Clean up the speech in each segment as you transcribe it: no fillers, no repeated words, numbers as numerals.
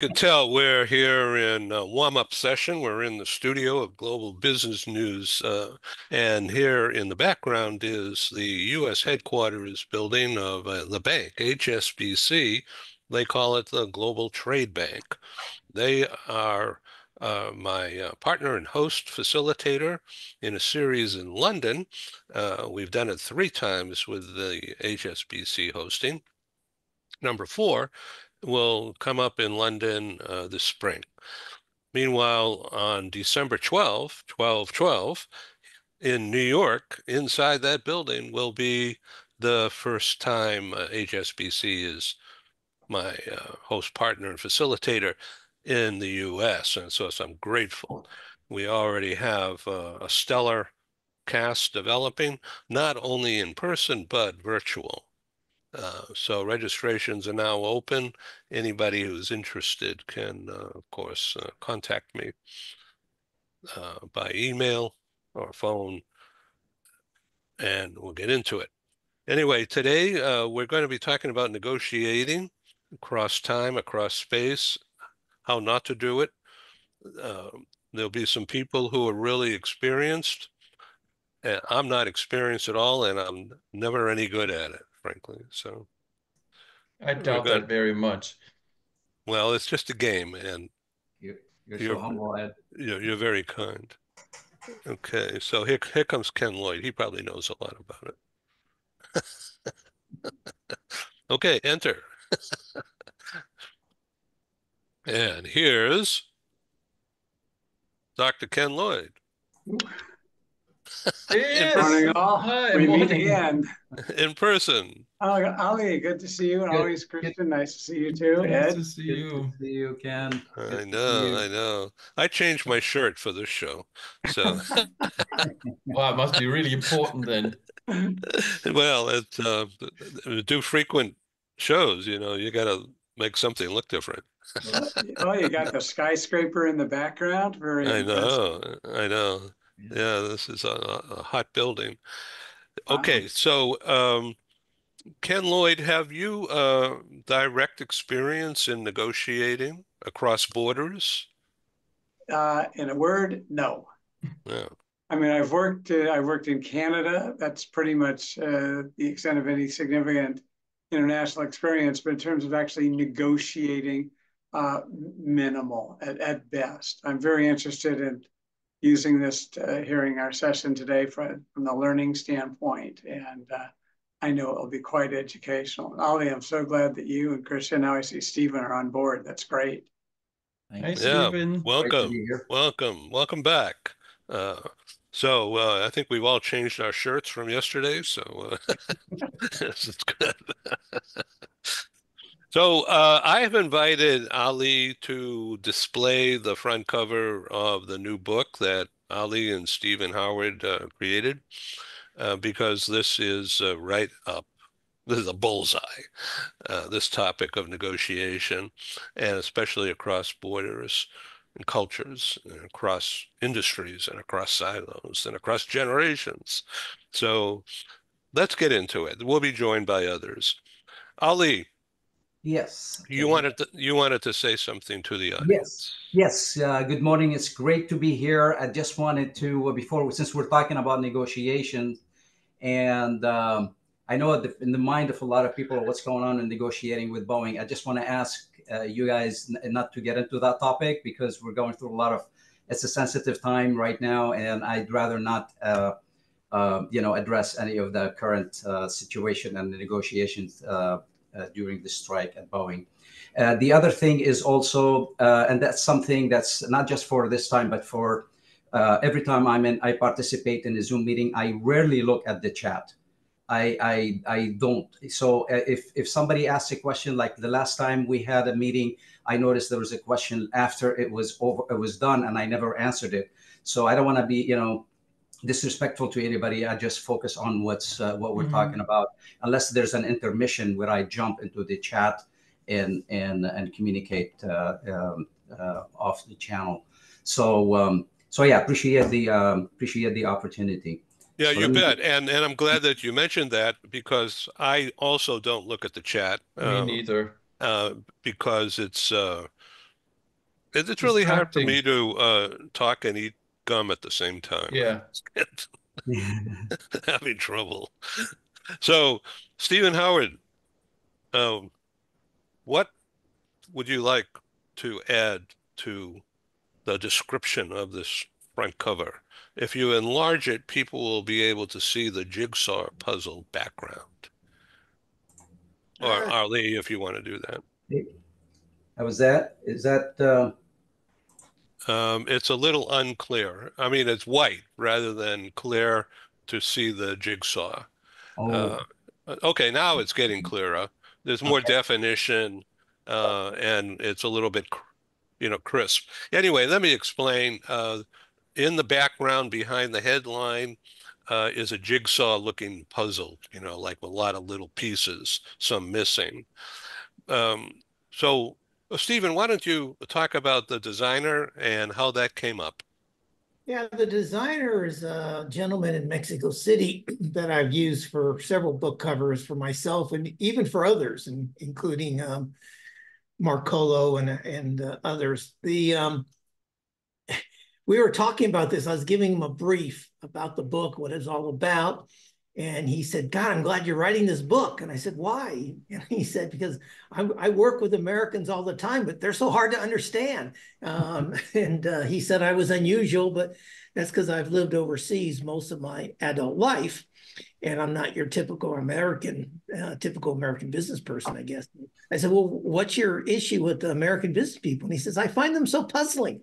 Could tell we're here in a warm-up session. We're in the studio of Global Business News, and here in the background is the U.S. headquarters building of the bank, HSBC. They call it the Global Trade Bank. They are my partner and host facilitator in a series in London. We've done it 3 times with the HSBC hosting. Number 4 will come up in London this spring. Meanwhile, on December 12th, 12/12, in New York, inside that building, will be the first time HSBC is my host partner and facilitator in the U.S. And so I'm grateful. We already have a stellar cast developing, not only in person, but virtual. So registrations are now open. Anybody who's interested can, of course, contact me by email or phone, and we'll get into it. Anyway, today we're going to be talking about negotiating across time, across space, how not to do it. There'll be some people who are really experienced. And I'm not experienced at all, and I'm never any good at it, frankly. So I we're doubt going, that very much. well, it's just a game, and You're so you're humble, Ed. you're very kind. Okay, so here comes Ken Lloyd. He probably knows a lot about it. Okay, enter. And here's Dr. Ken Lloyd in Yes. Morning, all. Hi, We meet morning. again. in person. Ali, good to see you, and Good, always good, Christian. Nice to see you too. Nice to Ed, see good to you. see you, Ken. I Good to see know, you. I know. I changed my shirt for this show. So, Wow, it must be really important then. well, do frequent shows, you got to make something look different. oh, you got the skyscraper in the background. Very I impressive. know, I know. Yeah. Yeah, this is a hot building. Wow. Okay, so Ken Lloyd, have you direct experience in negotiating across borders? In a word, no. Yeah. I mean, I've worked in Canada. That's pretty much the extent of any significant international experience. But in terms of actually negotiating, minimal at best. I'm very interested in using this, hearing our session today from the learning standpoint. And I know it will be quite educational. And Ali, I'm so glad that you and Christian, now I see Stephen are on board. That's great. Thank Hi, you. Yeah, Stephen. Great to welcome, be here. welcome back. Uh, so I think we've all changed our shirts from yesterday, so this is good. So I have invited Ali to display the front cover of the new book that Ali and Stephen Howard created, because this is right up. This is a bullseye, this topic of negotiation, and especially across borders and cultures, and across industries, and across silos, and across generations. So let's get into it. We'll be joined by others. Ali, Yes. you wanted to say something to the Yes. audience. Yes. Good morning. It's great to be here. I just wanted to, since we're talking about negotiations, and I know in the mind of a lot of people what's going on in negotiating with Boeing. I just want to ask you guys not to get into that topic because we're going through it's a sensitive time right now, and I'd rather not, address any of the current situation and the negotiations during the strike at Boeing. The other thing is also, and that's something that's not just for this time, but for every time I participate in a Zoom meeting, I rarely look at the chat. I don't. So if somebody asks a question, like the last time we had a meeting, I noticed there was a question after it was over, it was done, and I never answered it. So I don't want to be, disrespectful to anybody. I just focus on what we're talking about, unless there's an intermission where I jump into the chat and communicate off the channel. So yeah, appreciate the opportunity. Yeah, So you let me. bet. And I'm glad that you mentioned that because I also don't look at the chat Me neither. because it's It's really hard for Distracting. me to talk and eat gum at the same time. Yeah. Having trouble. So, Stephen Howard, um, what would you like to add to the description of this front cover? If you enlarge it, people will be able to see the jigsaw puzzle background. Or Ali, if you want to do that. How was that? Is that It's a little unclear. I mean, it's white rather than clear to see the jigsaw. oh, Okay, now it's getting clearer. There's more okay. definition, and it's a little bit, crisp. Anyway, let me explain. In the background behind the headline is a jigsaw-looking puzzle, like with a lot of little pieces, some missing. Um, so, Stephen, why don't you talk about the designer and how that came up? Yeah, the designer is a gentleman in Mexico City that I've used for several book covers for myself and even for others, including Marcolo and others. We were talking about this. I was giving him a brief about the book, what it's all about. And he said, God, I'm glad you're writing this book. And I said, why? And he said, because I work with Americans all the time, but they're so hard to understand. He said I was unusual, but that's because I've lived overseas most of my adult life. And I'm not your typical American business person, I guess. I said, well, what's your issue with the American business people? And he says, I find them so puzzling.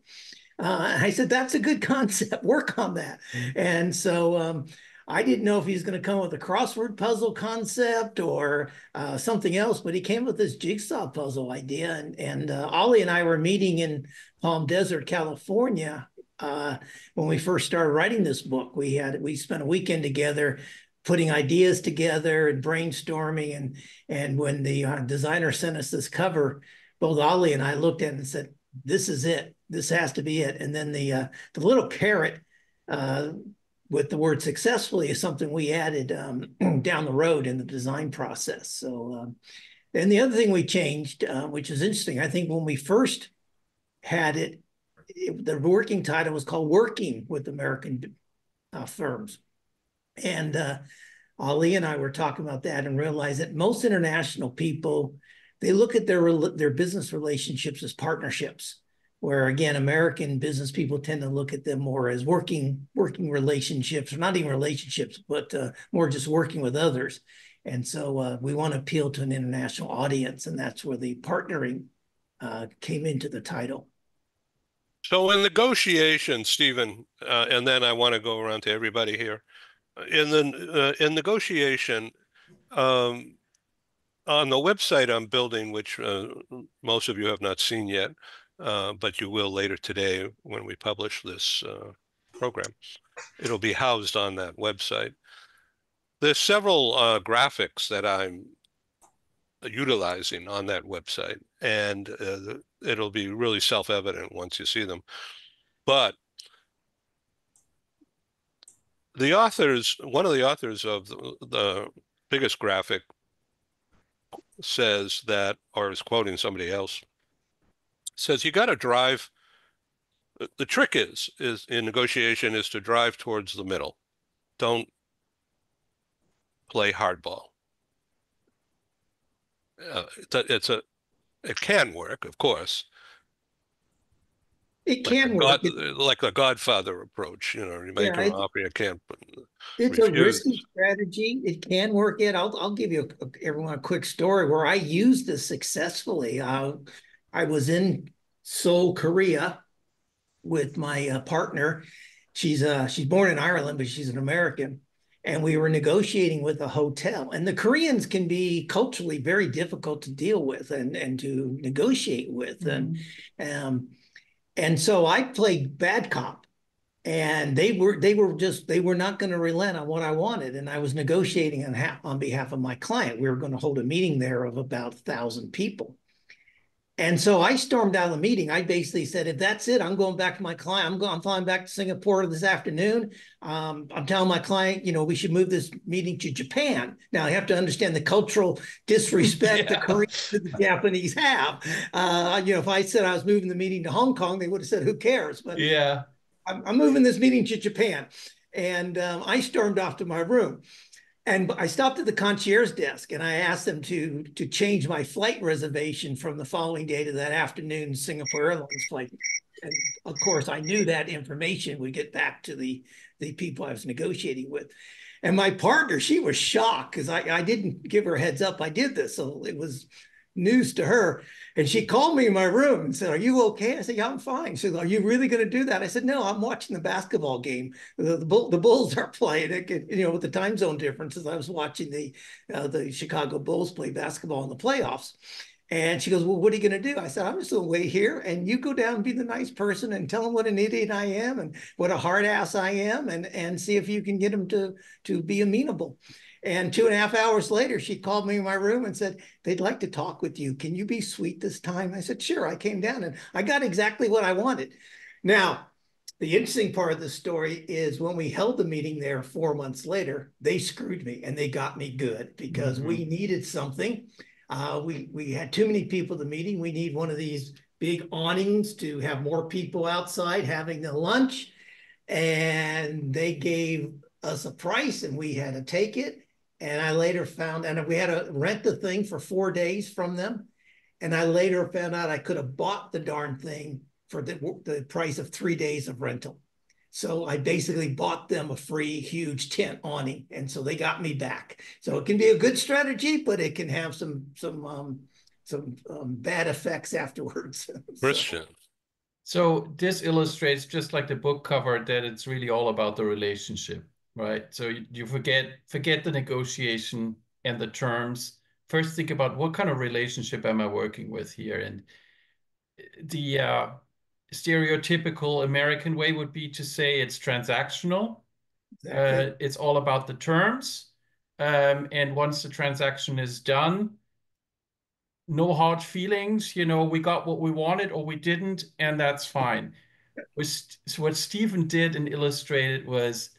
I said, that's a good concept. Work on that. And so I didn't know if he was going to come with a crossword puzzle concept or something else, but he came with this jigsaw puzzle idea. And Ollie and I were meeting in Palm Desert, California, when we first started writing this book. We spent a weekend together putting ideas together and brainstorming. And when the designer sent us this cover, both Ollie and I looked at it and said, this is it. This has to be it. And then the little carrot with the word successfully is something we added down the road in the design process. So, and the other thing we changed, which is interesting, I think when we first had it, the working title was called Working with American Firms. And Ali and I were talking about that and realized that most international people, they look at their business relationships as partnerships, where again, American business people tend to look at them more as working relationships, or not even relationships, but more just working with others. And so we want to appeal to an international audience, and that's where the partnering came into the title. So in negotiation, Stephen, and then I want to go around to everybody here. In negotiation, on the website I'm building, which most of you have not seen yet, but you will later today when we publish this program. It'll be housed on that website. There's several graphics that I'm utilizing on that website, and it'll be really self-evident once you see them. But one of the authors of the biggest graphic says that, or is quoting somebody else, says you got to drive. The trick is in negotiation is to drive towards the middle. Don't play hardball. It can work, of course. It can work. Like the Godfather approach, you make an offer you can't. It's refuse. a risky strategy. It can work. I'll give you everyone a quick story where I used this successfully. I was in Seoul, Korea, with my partner. She's born in Ireland, but she's an American. And we were negotiating with a hotel. And the Koreans can be culturally very difficult to deal with and to negotiate with. Mm-hmm. And so I played bad cop. And they were not going to relent on what I wanted. And I was negotiating on behalf of my client. We were going to hold a meeting there of about 1,000 people. And so I stormed out of the meeting. I basically said, if that's it, I'm going back to my client. I'm flying back to Singapore this afternoon. I'm telling my client, we should move this meeting to Japan. Now I have to understand the cultural disrespect the Koreans and the Japanese have. If I said I was moving the meeting to Hong Kong, they would have said, who cares? But Yeah. I'm moving this meeting to Japan. And I stormed off to my room. And I stopped at the concierge desk and I asked them to change my flight reservation from the following day to that afternoon Singapore Airlines flight. And of course, I knew that information would get back to the people I was negotiating with. And my partner, she was shocked because I didn't give her a heads up I did this. So it was news to her. And she called me in my room and said, are you okay? I said, yeah, I'm fine. She said, are you really going to do that? I said, no, I'm watching the basketball game. The Bulls are playing it, with the time zone differences. I was watching the Chicago Bulls play basketball in the playoffs. And she goes, well, what are you going to do? I said, I'm just going to wait here and you go down and be the nice person and tell them what an idiot I am and what a hard ass I am and see if you can get them to be amenable. And 2.5 hours later, she called me in my room and said, they'd like to talk with you. Can you be sweet this time? I said, sure. I came down and I got exactly what I wanted. Now, the interesting part of the story is when we held the meeting there 4 months later, they screwed me and they got me good because we needed something. We had too many people at the meeting. We need one of these big awnings to have more people outside having the lunch. And they gave us a price and we had to take it. And I later found, and we had to rent the thing for 4 days from them. And I later found out I could have bought the darn thing for the price of 3 days of rental. So I basically bought them a free huge tent awning. And so they got me back. So it can be a good strategy, but it can have some bad effects afterwards. Christian. So this illustrates, just like the book cover, that it's really all about the relationship, right? So you forget the negotiation and the terms. First, think about what kind of relationship am I working with here? And the stereotypical American way would be to say it's transactional. Exactly. It's all about the terms. And once the transaction is done, no hard feelings, we got what we wanted or we didn't, and that's fine. So what Stephen did and illustrated was,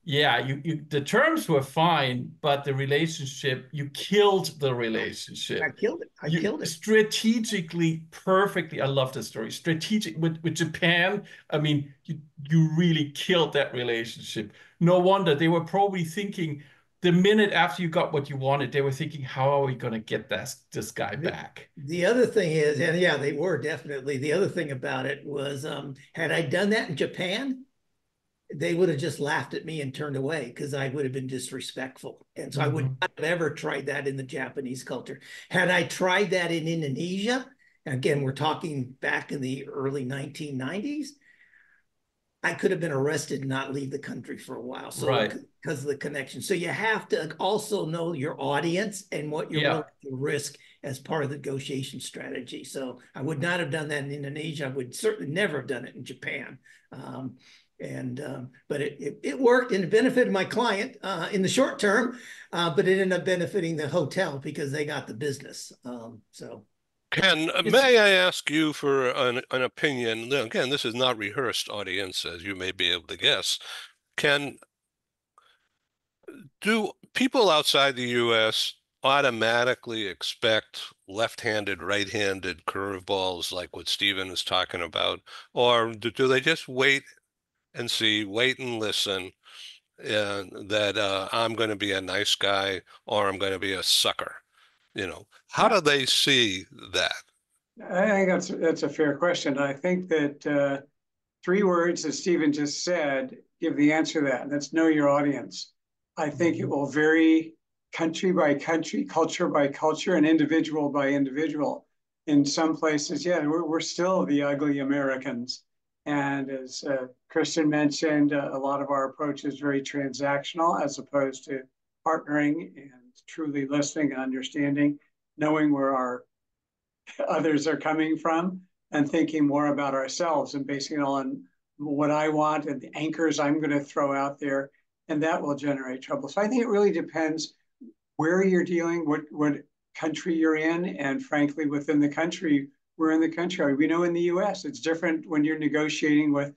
the terms were fine, but the relationship, you killed the relationship. I killed it. I killed it. Strategically, perfectly. I love this story. Strategic with Japan. I mean, you really killed that relationship. No wonder they were probably thinking, the minute after you got what you wanted, they were thinking, how are we going to get this guy back? The other thing is, and yeah, they were definitely. The other thing about it was, had I done that in Japan, they would have just laughed at me and turned away because I would have been disrespectful. And so I would not have ever tried that in the Japanese culture. Had I tried that in Indonesia, again, we're talking back in the early 1990s, I could have been arrested and not leave the country for a while. So because of the connection. So you have to also know your audience and what you're willing to risk as part of the negotiation strategy. So I would not have done that in Indonesia. I would certainly never have done it in Japan. But it worked and it benefited my client in the short term, but it ended up benefiting the hotel because they got the business. Ken, may I ask you for an opinion? Again, this is not rehearsed, audience, as you may be able to guess. Ken, do people outside the U.S. automatically expect left-handed, right-handed curveballs like what Stephen is talking about? Or do they just wait and see, wait and listen, that I'm going to be a nice guy or I'm going to be a sucker? How do they see that? I think that's a fair question. I think that 3 words that Stephen just said give the answer to that, and that's know your audience. I think it will vary country by country, culture by culture, and individual by individual. In some places, we're still the ugly Americans. And as Christian mentioned, a lot of our approach is very transactional as opposed to partnering and truly listening and understanding, knowing where our others are coming from and thinking more about ourselves and basing it on what I want and the anchors I'm going to throw out there. And that will generate trouble. So I think it really depends where you're dealing, what country you're in, and frankly, within the country, where in the country. We know in the US, it's different when you're negotiating with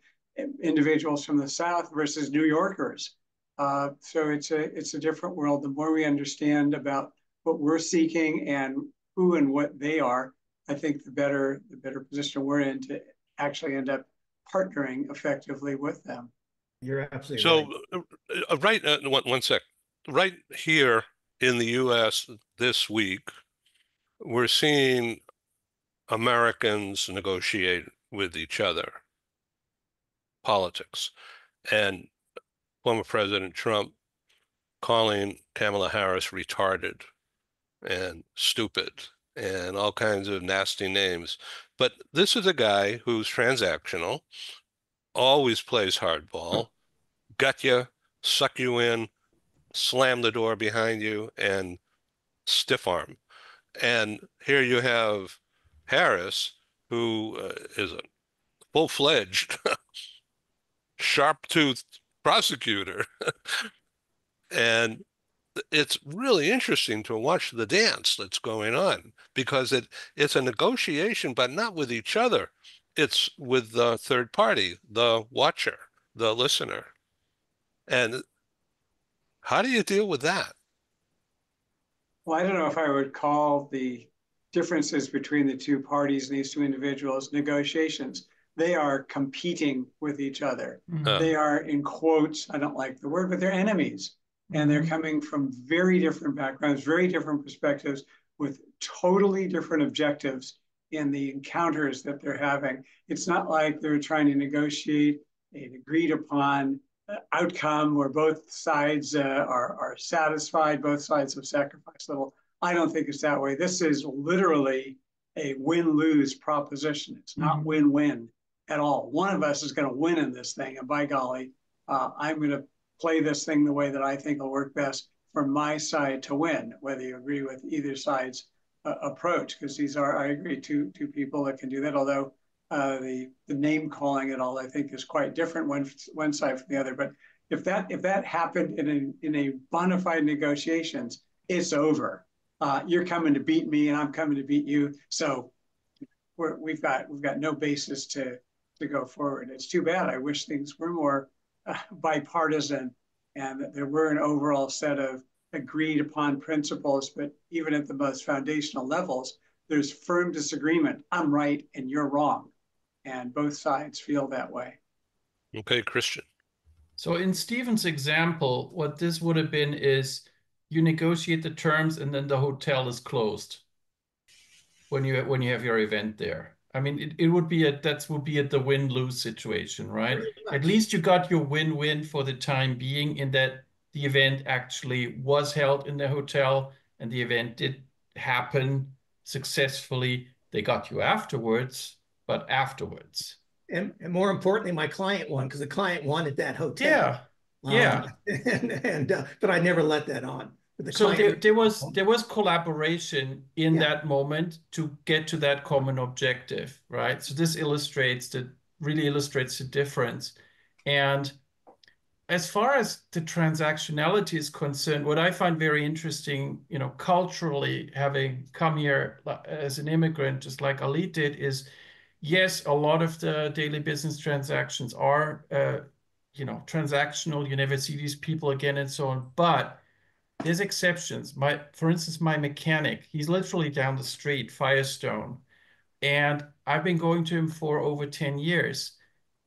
individuals from the South versus New Yorkers. So it's a different world. The more we understand about what we're seeking and who and what they are, I think the better position we're in to actually end up partnering effectively with them. You're absolutely So, right. one sec. Right here in the U.S. this week, we're seeing Americans negotiate with each other, politics, and former President Trump calling Kamala Harris retarded and stupid and all kinds of nasty names. But this is a guy who's transactional, always plays hardball, gut you, suck you in, slam the door behind you, and stiff arm. And here you have Harris, who is a full-fledged, sharp-toothed prosecutor. And it's really interesting to watch the dance that's going on because it's a negotiation, but not with each other. It's with the third party, the watcher, the listener. And how do you deal with that? Well, I don't know if I would call the differences between the two parties and these two individuals negotiations. They are competing with each other. They are, in quotes, I don't like the word, but they're enemies. And they're coming from very different backgrounds, very different perspectives, with totally different objectives in the encounters that they're having. It's not like they're trying to negotiate an agreed upon outcome where both sides are satisfied, both sides have sacrificed little. I don't think it's that way. This is literally a win-lose proposition. It's not win-win at all. One of us is going to win in this thing, and by golly, I'm going to play this thing the way that I think will work best for my side to win, whether you agree with either side's approach, because these are, I agree, two people that can do that, although the name calling it all, I think, is quite different one side from the other. But if that happened in a bona fide negotiations, it's over. You're coming to beat me, and I'm coming to beat you. So we've got no basis to go forward. It's too bad. I wish things were more bipartisan and that there were an overall set of agreed upon principles. But even at the most foundational levels, there's firm disagreement. I'm right and you're wrong. And both sides feel that way. Okay, Christian. So in Stephen's example, what this would have been is you negotiate the terms and then the hotel is closed when you have your event there. I mean, it would be the win-lose situation, right? At least you got your win-win for the time being in that the event actually was held in the hotel and the event did happen successfully. They got you afterwards, but afterwards. And more importantly, my client won because the client wanted that hotel. Yeah. But I never let that on. So there was collaboration in that moment to get to that common objective, right? So this really illustrates the difference. And as far as the transactionality is concerned, what I find very interesting, culturally, having come here as an immigrant, just like Ali did, is yes, a lot of the daily business transactions are, transactional. You never see these people again and so on, but there's exceptions. For instance, my mechanic, he's literally down the street, Firestone, and I've been going to him for over 10 years.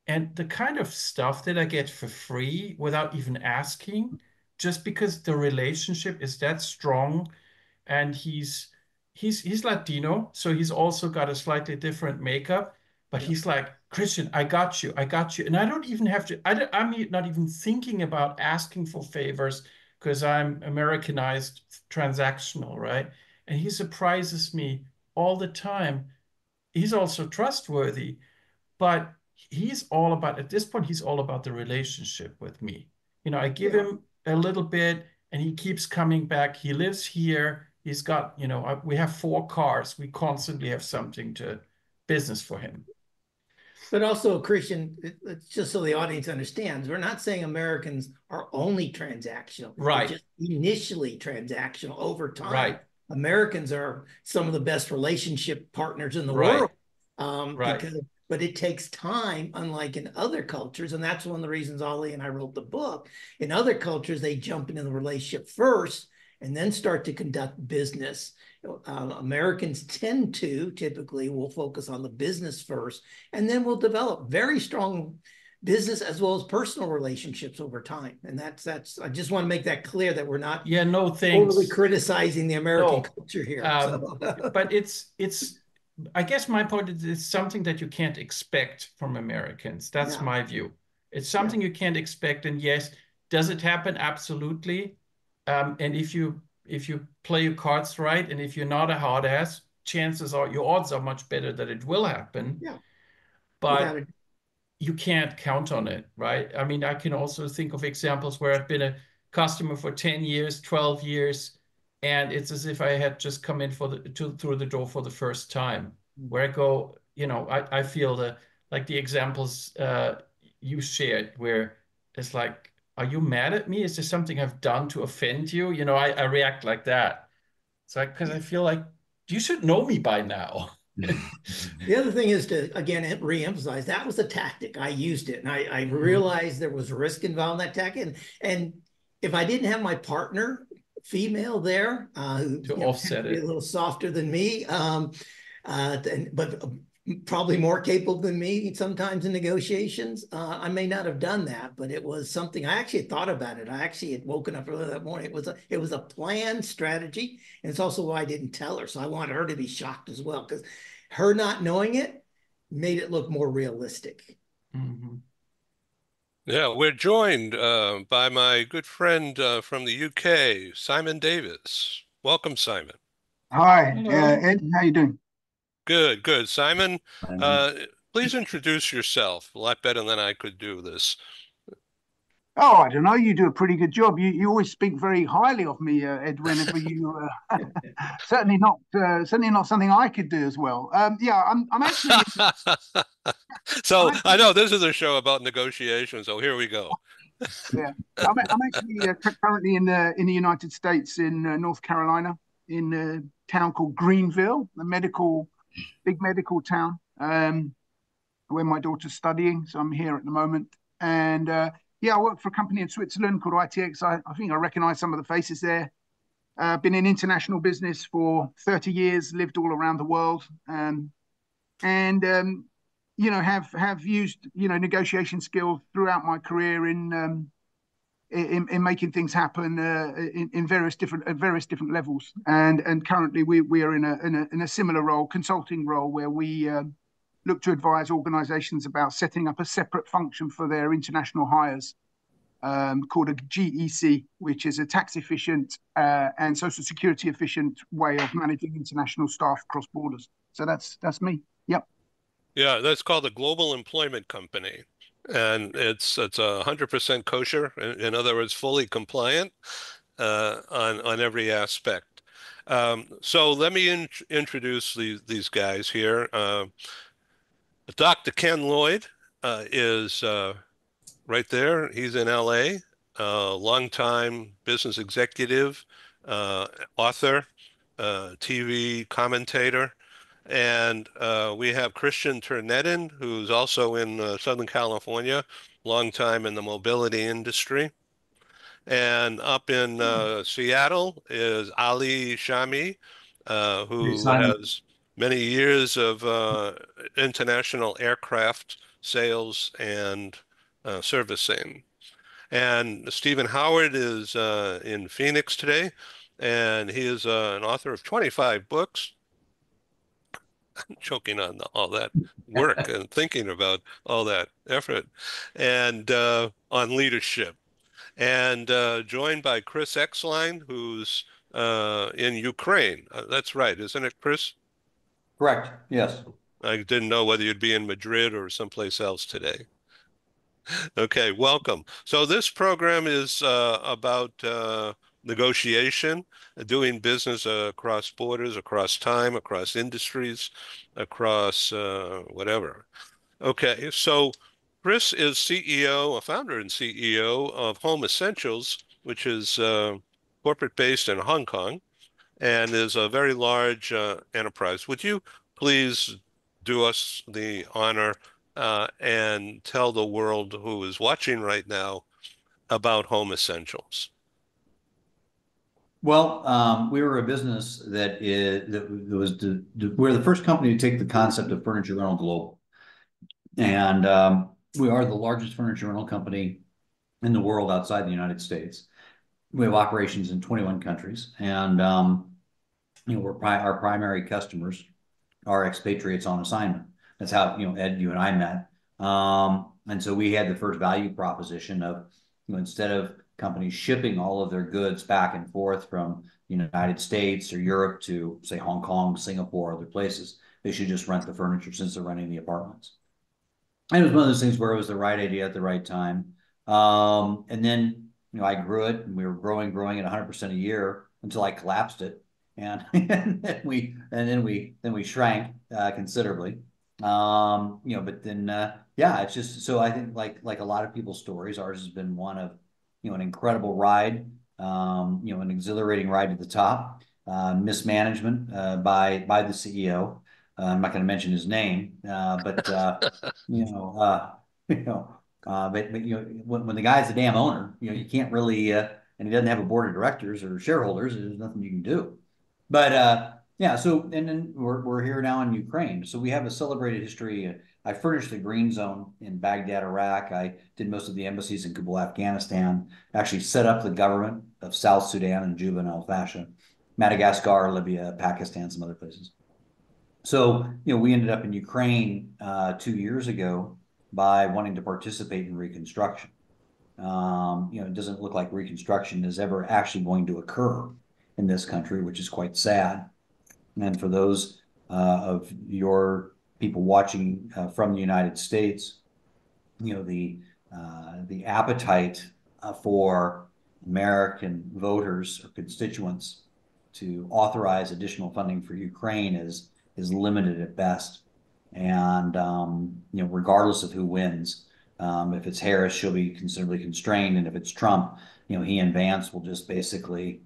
And the kind of stuff that I get for free without even asking, just because the relationship is that strong, and he's Latino, so he's also got a slightly different makeup, but he's like, Christian, I got you. And I don't even have to, I'm not even thinking about asking for favors because I'm Americanized transactional, right? And he surprises me all the time. He's also trustworthy, but at this point, he's all about the relationship with me. I give him a little bit and he keeps coming back. He lives here. He's got, we have 4 cars. We constantly have business for him. But also, Christian, it's just so the audience understands, we're not saying Americans are only transactional. Right. They're just initially transactional. Over time, right. Americans are some of the best relationship partners in the world. Right. But it takes time, unlike in other cultures. And that's one of the reasons Ollie and I wrote the book. In other cultures, they jump into the relationship first and then start to conduct business. Americans typically will focus on the business first, and then we'll develop very strong business as well as personal relationships over time. And that's I just want to make that clear that we're not no thanks overly criticizing the American No. culture here. But it's I guess my point is it's something that you can't expect from Americans. That's my view. It's something you can't expect. And yes, does it happen? Absolutely. And if you play your cards right, and if you're not a hard ass, chances are your odds are much better that it will happen. Yeah. But you can't count on it, right? I mean, I can also think of examples where I've been a customer for 10 years, 12 years, and it's as if I had just come in through the door for the first time. Where I go, I feel like the examples you shared, where it's like, are you mad at me? Is there something I've done to offend you? I react like that. It's like, because I feel like you should know me by now. The other thing is to, again, re-emphasize that was a tactic. I used it, and I realized there was risk involved in that tactic. And if I didn't have my partner, female there, who to offset it, a little softer than me, but probably more capable than me sometimes in negotiations, I may not have done that. But it was something I actually had thought about it. I actually had woken up early that morning. It was a planned strategy, and it's also why I didn't tell her. So I wanted her to be shocked as well, because her not knowing it made it look more realistic. Yeah, we're joined by my good friend from the UK, Simon Davis. Welcome, Simon. Hi, Ed. How you doing? Good, good. Simon, please introduce yourself. A lot better than I could do this. Oh, I don't know. You do a pretty good job. You always speak very highly of me, Ed. Whenever you certainly not something I could do as well. Yeah, I'm actually. So I know this is a show about negotiations. So here we go. Yeah, I'm actually currently in the United States, in North Carolina, in a town called Greenville, a big medical town, where my daughter's studying. So I'm here at the moment, and yeah, I work for a company in Switzerland called ITX. I think I recognize some of the faces there. Been in international business for 30 years, lived all around the world, and have used negotiation skills throughout my career in making things happen in various different levels. And currently we are in a similar role, consulting role, where we look to advise organizations about setting up a separate function for their international hires, called a GEC, which is a tax efficient and social security efficient way of managing international staff across borders. So that's me. Yep. Yeah, that's called a global employment company. And it's 100% kosher. In other words, fully compliant on every aspect. So let me introduce these guys here. Dr. Ken Lloyd is right there. He's in LA, longtime business executive, author, TV commentator. And we have Christian Ternedin, who's also in Southern California, long time in the mobility industry. And up in Seattle is Ali Shami, who has many years of international aircraft sales and servicing. And Stephen Howard is in Phoenix today, and he is an author of 25 books. I'm choking on all that work and thinking about all that effort, and on leadership. And joined by Chris Exline, who's in Ukraine. That's right, isn't it, Chris? Correct. Yes. I didn't know whether you'd be in Madrid or someplace else today. Okay, welcome. So this program is about negotiation, doing business across borders, across time, across industries, across whatever. Okay, so Chris is CEO, a founder and CEO of Home Essentials, which is corporate based in Hong Kong and is a very large enterprise. Would you please do us the honor and tell the world who is watching right now about Home Essentials? Well, we were a business we're the first company to take the concept of furniture rental global. And we are the largest furniture rental company in the world outside the United States. We have operations in 21 countries, and our primary customers are expatriates on assignment. That's how Ed, you and I met, and so we had the first value proposition of instead of companies shipping all of their goods back and forth from the United States or Europe to say Hong Kong, Singapore, other places, they should just rent the furniture since they're renting the apartments. And it was one of those things where it was the right idea at the right time. And then, I grew it, and we were growing at 100% a year until I collapsed it. And, then we shrank considerably. But then, it's just, so I think like a lot of people's stories, ours has been one of, an incredible ride, an exhilarating ride to the top, mismanagement by the CEO. I'm not going to mention his name, but when the guy's the damn owner, you can't really, and he doesn't have a board of directors or shareholders, there's nothing you can do. But so and then we're here now in Ukraine, so we have a celebrated history. I furnished the Green Zone in Baghdad, Iraq. I did most of the embassies in Kabul, Afghanistan. Actually set up the government of South Sudan and Juba and Al Fasha, Madagascar, Libya, Pakistan, some other places. So, we ended up in Ukraine 2 years ago by wanting to participate in reconstruction. It doesn't look like reconstruction is ever actually going to occur in this country, which is quite sad. And for those of your people watching from the United States, the appetite for American voters or constituents to authorize additional funding for Ukraine is limited at best. And, regardless of who wins, if it's Harris, she'll be considerably constrained. And if it's Trump, he and Vance will just basically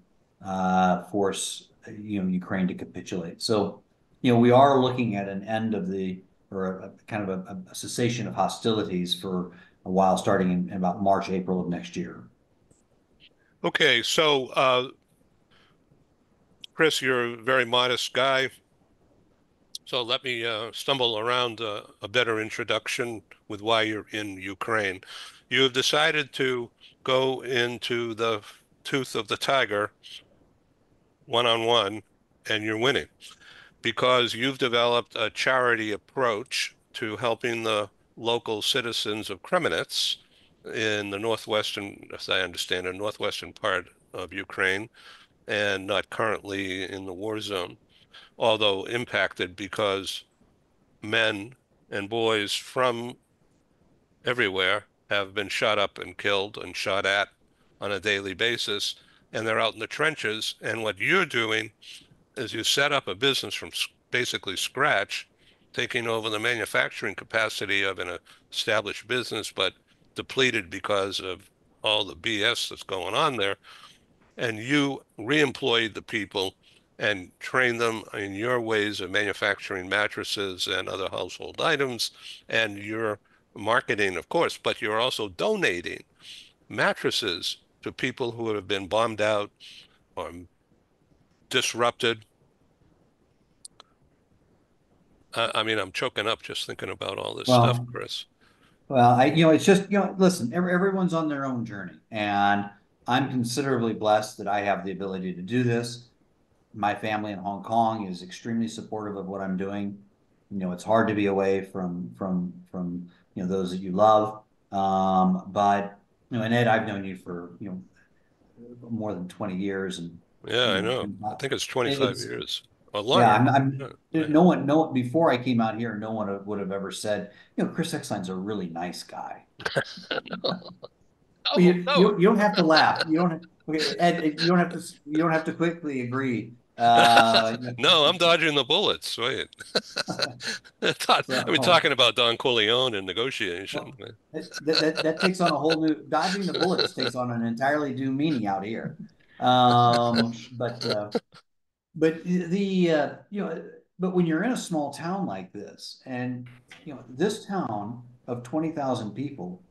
force, Ukraine to capitulate. So, we are looking at an end of a kind of a cessation of hostilities for a while, starting in about March, April of next year. Okay, so Chris, you're a very modest guy. So let me stumble around a better introduction with why you're in Ukraine. You have decided to go into the tooth of the tiger one-on-one, and you're winning because you've developed a charity approach to helping the local citizens of Kremenets in the northwestern, as I understand it, northwestern part of Ukraine, and not currently in the war zone, although impacted because men and boys from everywhere have been shot up and killed and shot at on a daily basis, and they're out in the trenches. And what you're doing is you set up a business from basically scratch, taking over the manufacturing capacity of an established business, but depleted because of all the BS that's going on there. And you re-employed the people and train them in your ways of manufacturing mattresses and other household items, and your marketing, of course, but you're also donating mattresses to people who have been bombed out or disrupted. I'm choking up just thinking about all this stuff, Chris. Well, it's just, listen, everyone's on their own journey, and I'm considerably blessed that I have the ability to do this. My family in Hong Kong is extremely supportive of what I'm doing. It's hard to be away from those that you love. But and Ed, I've known you for more than 20 years, and yeah, I know. I think it's 25 years. Or longer. Yeah, no one before I came out here, no one would have ever said, Chris Eckstein's a really nice guy. You don't have to laugh. You don't. Okay, Ed, you don't have to quickly agree. No, I'm dodging the bullets. Wait. Talking about Don Corleone and negotiation. Well, that takes on a whole new, dodging the bullets takes on an entirely new meaning out here. But the but when you're in a small town like this, and this town of 20,000 people,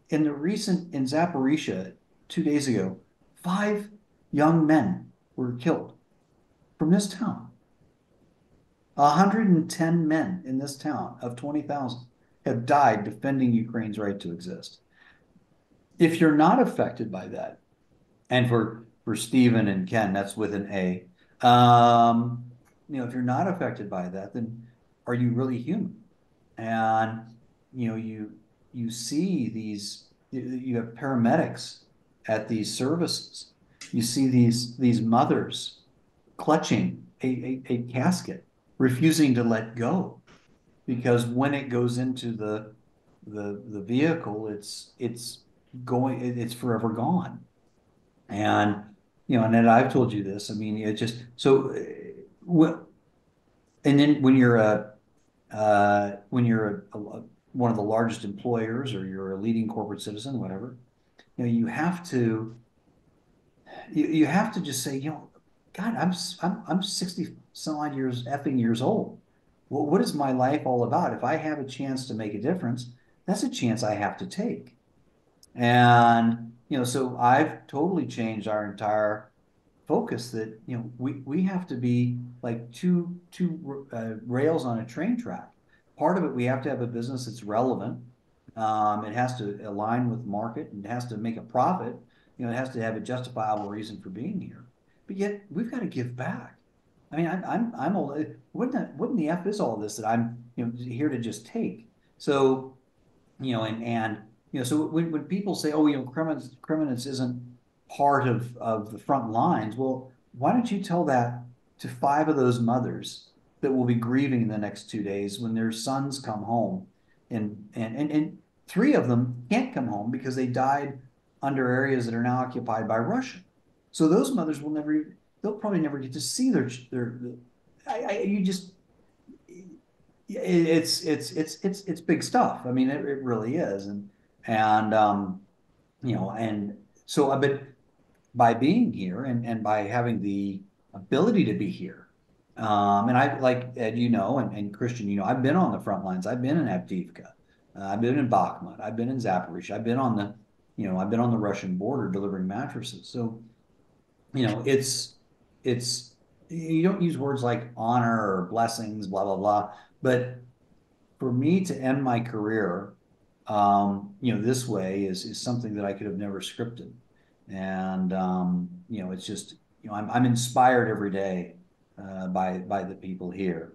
in Zaporizhia 2 days ago, 5 young men were killed from this town. 110 men in this town of 20,000 have died defending Ukraine's right to exist. If you're not affected by that, and for Stephen and Ken, that's with an A, if you're not affected by that, then are you really human? And you see these, you have paramedics at these services. You see these mothers clutching a casket, refusing to let go, because when it goes into the vehicle, it's forever gone. And and then I've told you this. I mean, it just so. And then when you're one of the largest employers, or you're a leading corporate citizen, whatever, you have to just say, God, I'm 60 some odd years old. Well, what is my life all about? If I have a chance to make a difference, that's a chance I have to take. And so I've totally changed our entire focus, that we have to be like two rails on a train track. Part of it, we have to have a business that's relevant. It has to align with market, and it has to make a profit. It has to have a justifiable reason for being here. But yet we've got to give back. I mean, I'm old. Wouldn't the F is all this that I'm here to just take? So so when people say, oh, Kremenetz isn't part of the front lines, well, why don't you tell that to 5 of those mothers that will be grieving in the next 2 days when their sons come home, and 3 of them can't come home because they died under areas that are now occupied by Russia. So those mothers they'll probably never get to see it's big stuff. I mean, it really is. And so, but by being here, and by having the ability to be here, and I, like Ed, and Christian, I've been on the front lines. I've been in Avdiivka. I've been in Bakhmut. I've been in Zaporizhia. I've been on the Russian border delivering mattresses. So, it's you don't use words like honor or blessings, blah blah blah. But for me to end my career, this way is something that I could have never scripted. And it's just I'm inspired every day by the people here.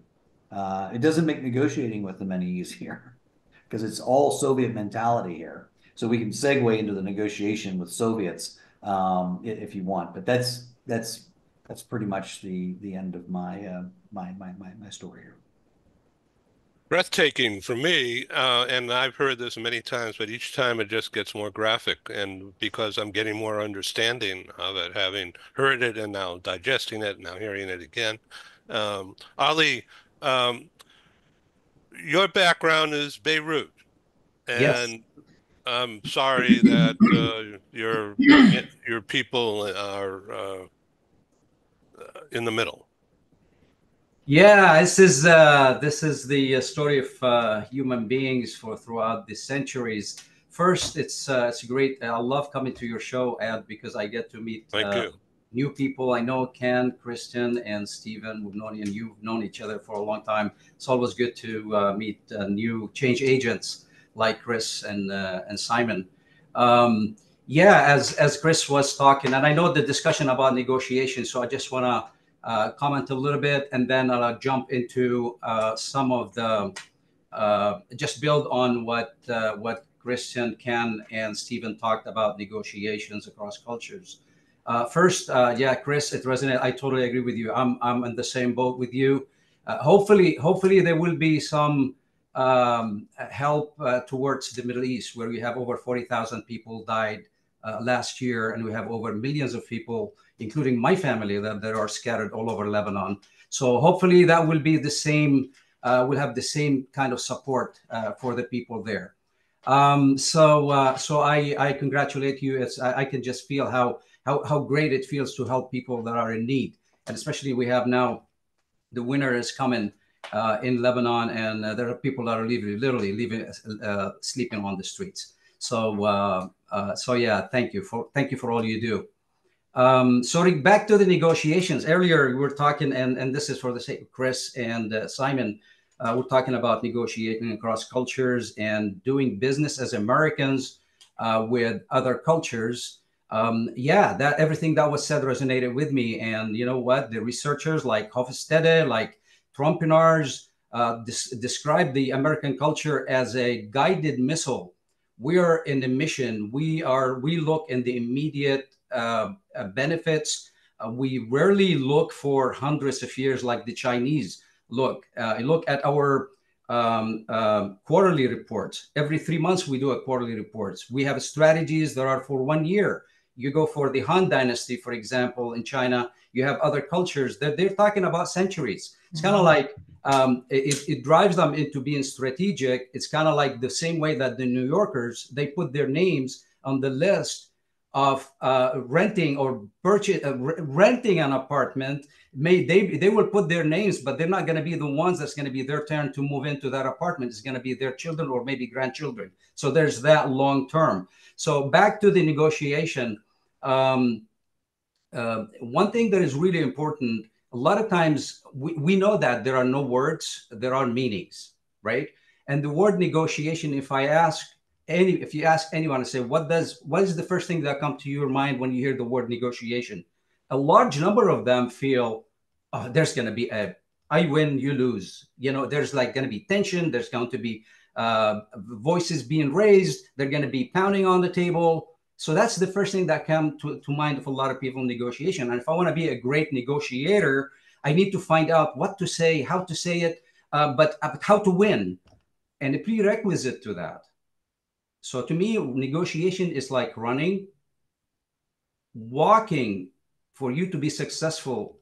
It doesn't make negotiating with them any easier, because it's all Soviet mentality here. So we can segue into the negotiation with Soviets if you want, but that's pretty much the end of my my story here. Breathtaking for me, and I've heard this many times, but each time it just gets more graphic, and because I'm getting more understanding of it, having heard it and now digesting it, and now hearing it again. Ali, your background is Beirut, Yes. and I'm sorry that your people are in the middle. Yeah, this is the story of human beings throughout the centuries. First, it's great. I love coming to your show, Ed, because I get to meet new people. I know Ken, Christian, and Stephen. You've known each other for a long time. It's always good to meet new change agents like Chris and Simon. As Chris was talking, and I know the discussion about negotiation, so I just want to comment a little bit, and then I'll jump into some of the just build on what Christian, Ken, and Stephen talked about negotiations across cultures. First, Chris, it resonated. I totally agree with you. I'm in the same boat with you. Hopefully there will be some help towards the Middle East, where we have over 40,000 people died last year, and we have over millions of people, including my family, that are scattered all over Lebanon. So hopefully that will be the same. We'll have the same kind of support for the people there. So I congratulate you. I can just feel how great it feels to help people that are in need, and especially we have now the winter is coming in Lebanon, and there are people that are literally sleeping on the streets. So yeah, thank you for all you do. So back to the negotiations. Earlier we were talking, and this is for the sake of Chris and Simon. We're talking about negotiating across cultures and doing business as Americans with other cultures. Yeah, that everything that was said resonated with me. And you know what? The researchers like Hofstede, like Trompenaars, describe the American culture as a guided missile. We are in the mission. We look in the immediate benefits. We rarely look for hundreds of years like the Chinese look. Look at our quarterly reports. Every 3 months we do a quarterly reports. We have strategies that are for 1 year. You go for the Han Dynasty, for example, in China. You have other cultures that they're talking about centuries. It's kind of like it drives them into being strategic. It's kind of like the same way that the New Yorkers, they put their names on the list of renting or renting an apartment. They will put their names, but they're not going to be the ones that's going to be their turn to move into that apartment. It's going to be their children or maybe grandchildren. So there's that long term. So back to the negotiation. One thing that is really important, a lot of times we know that there are no words, there are meanings, right? And the word negotiation, if you ask anyone to say, what is the first thing that comes to your mind when you hear the word negotiation? A large number of them feel, oh, there's going to be I win, you lose. You know, there's like going to be tension. There's going to be voices being raised. They're going to be pounding on the table. So that's the first thing that comes to mind of a lot of people in negotiation. And if I want to be a great negotiator, I need to find out what to say, how to say it, but how to win. And a prerequisite to that. So to me, negotiation is like running. Walking, for you to be successful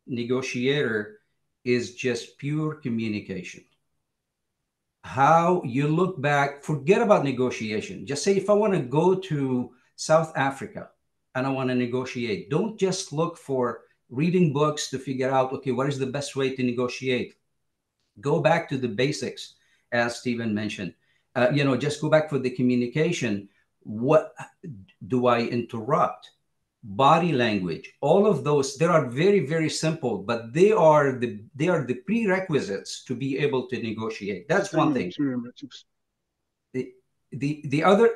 negotiator, is just pure communication. How you look back, forget about negotiation. Just say, if I want to go to South Africa and I want to negotiate, don't just look for reading books to figure out, okay, what is the best way to negotiate? Go back to the basics, as Stephen mentioned. Just go back for the communication. What do I interrupt? Body language, all of those, they are very, very simple, but they are the prerequisites to be able to negotiate. That's one thing. The other,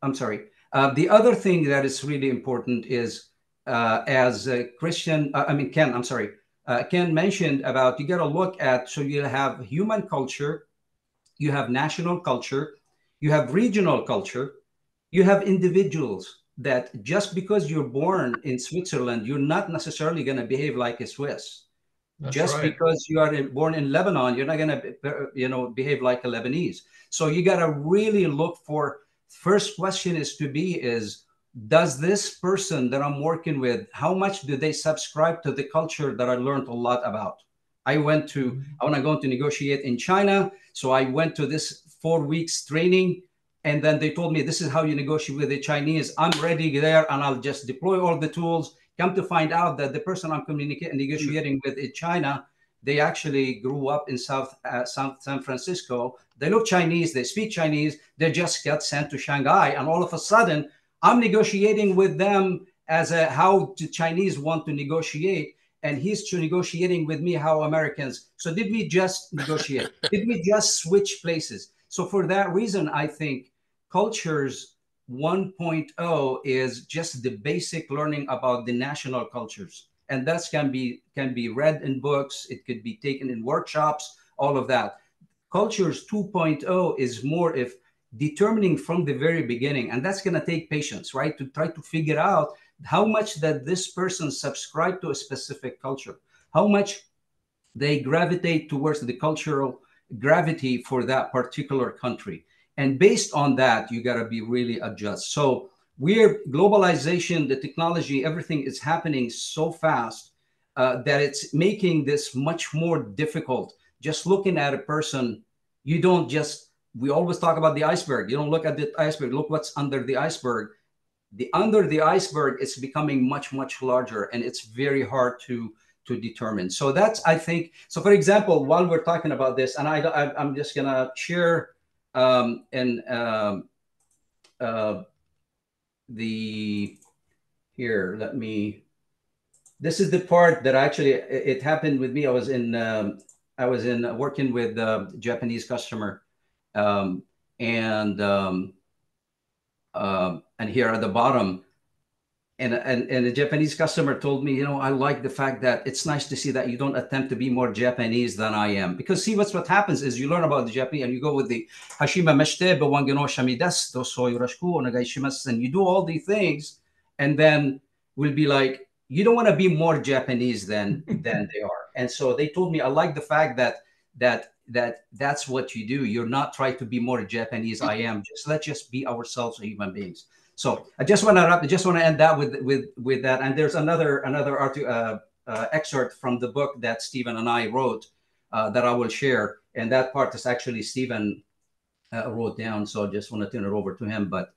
I'm sorry. The other thing that is really important is, as Ken mentioned about, you got to look at, so you have human culture, you have national culture, you have regional culture, you have individuals that just because you're born in Switzerland, you're not necessarily going to behave like a Swiss. That's just right. Because you are born in Lebanon, you're not going to, behave like a Lebanese. So you got to really look for, first question is, does this person that I'm working with, how much do they subscribe to the culture that I learned a lot about? I want to go to negotiate in China. So I went to this 4 weeks training, and then they told me, this is how you negotiate with the Chinese. I'm ready there, and I'll just deploy all the tools. Come to find out that the person I'm negotiating with in China, they actually grew up in South San Francisco. They look Chinese, they speak Chinese, they just got sent to Shanghai. And all of a sudden, I'm negotiating with them as how the Chinese want to negotiate. And he's negotiating with me how Americans. So did we just negotiate? Did we just switch places? So for that reason, I think Cultures 1.0 is just the basic learning about the national cultures. And that can be read in books. It could be taken in workshops, all of that. Cultures 2.0 is more if determining from the very beginning. And that's going to take patience, right? To try to figure out how much that this person subscribe to a specific culture, how much they gravitate towards the cultural gravity for that particular country. And based on that, you got to be really adjust. So we're globalization, the technology, everything is happening so fast that it's making this much more difficult. Just looking at a person, you don't just, we always talk about the iceberg. You don't look at the iceberg, look what's under the iceberg. Under the iceberg is becoming much, much larger, and it's very hard to to determine. So that's, I think, so for example, while we're talking about this, and I'm just gonna share here, let me, this is the part that actually, it happened with me. I was in working with a Japanese customer, and here at the bottom, and the Japanese customer told me, I like the fact that it's nice to see that you don't attempt to be more Japanese than I am. Because see, what happens is you learn about the Japanese and you go with the Hashima Meshte, Bewangeno Shamides, Doso Yorashku, Onegaishimasu, and you do all these things, and then we'll be like, you don't want to be more Japanese than they are. And so they told me, I like the fact that's what you do. You're not trying to be more Japanese. I am. Let's just be ourselves, human beings. So I just want to end that with that. And there's another excerpt from the book that Stephen and I wrote that I will share. And that part is actually Stephen wrote down. So I just want to turn it over to him. But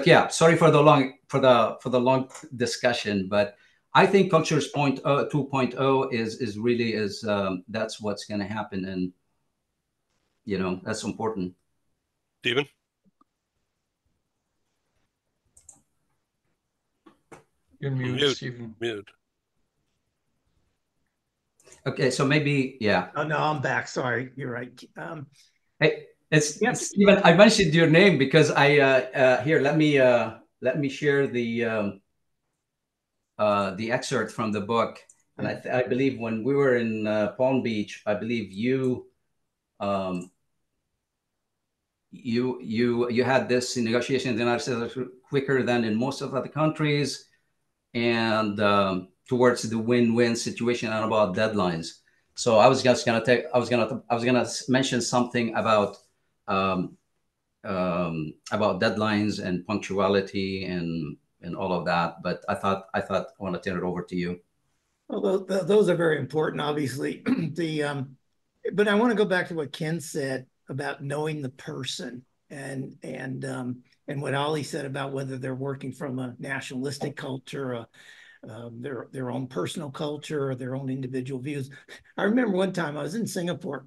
yeah, sorry for the long discussion. But I think Cultures 2.0 is really that's what's going to happen, and that's important. Stephen? You're mute, Stephen. Mute. Okay, so maybe, yeah. Oh no, I'm back. Sorry, you're right. Hey, it's Stephen. I mentioned your name because here. Let me share the excerpt from the book. And I believe when we were in Palm Beach, I believe you had this negotiation in the United States quicker than in most of the other countries, and towards the win-win situation and about deadlines. So I was gonna mention something about deadlines and punctuality and all of that, but I want to turn it over to you. Well, those are very important, obviously. But I want to go back to what Ken said about knowing the person, and what Ali said about whether they're working from a nationalistic culture, their own personal culture, or their own individual views. I remember one time I was in Singapore,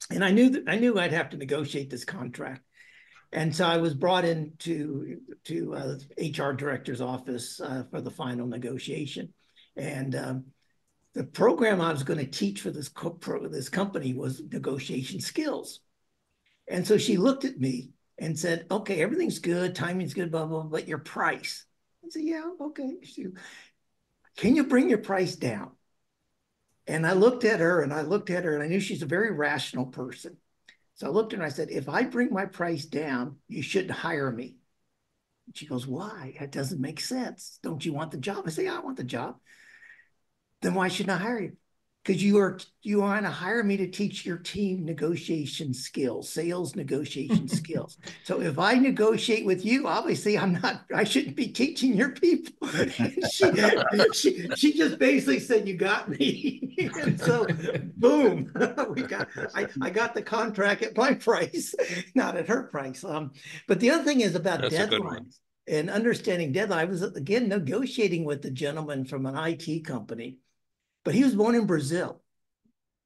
and I knew I'd have to negotiate this contract. And so I was brought in to HR director's office for the final negotiation. And the program I was going to teach for this company was negotiation skills. And so she looked at me and said, okay, everything's good, timing's good, blah, blah, blah, but your price. I said, yeah, okay. Can you bring your price down? And I looked at her and I knew she's a very rational person. So I looked at her and I said, if I bring my price down, you shouldn't hire me. And she goes, why? That doesn't make sense. Don't you want the job? I say, yeah, I want the job. Then why shouldn't I hire you? Because you want to hire me to teach your team negotiation skills, sales negotiation skills. So if I negotiate with you, obviously I shouldn't be teaching your people. she just basically said, you got me. And so boom, I got the contract at my price, not at her price. But the other thing is about deadlines and understanding deadline. I was again negotiating with the gentleman from an IT company. But he was born in Brazil,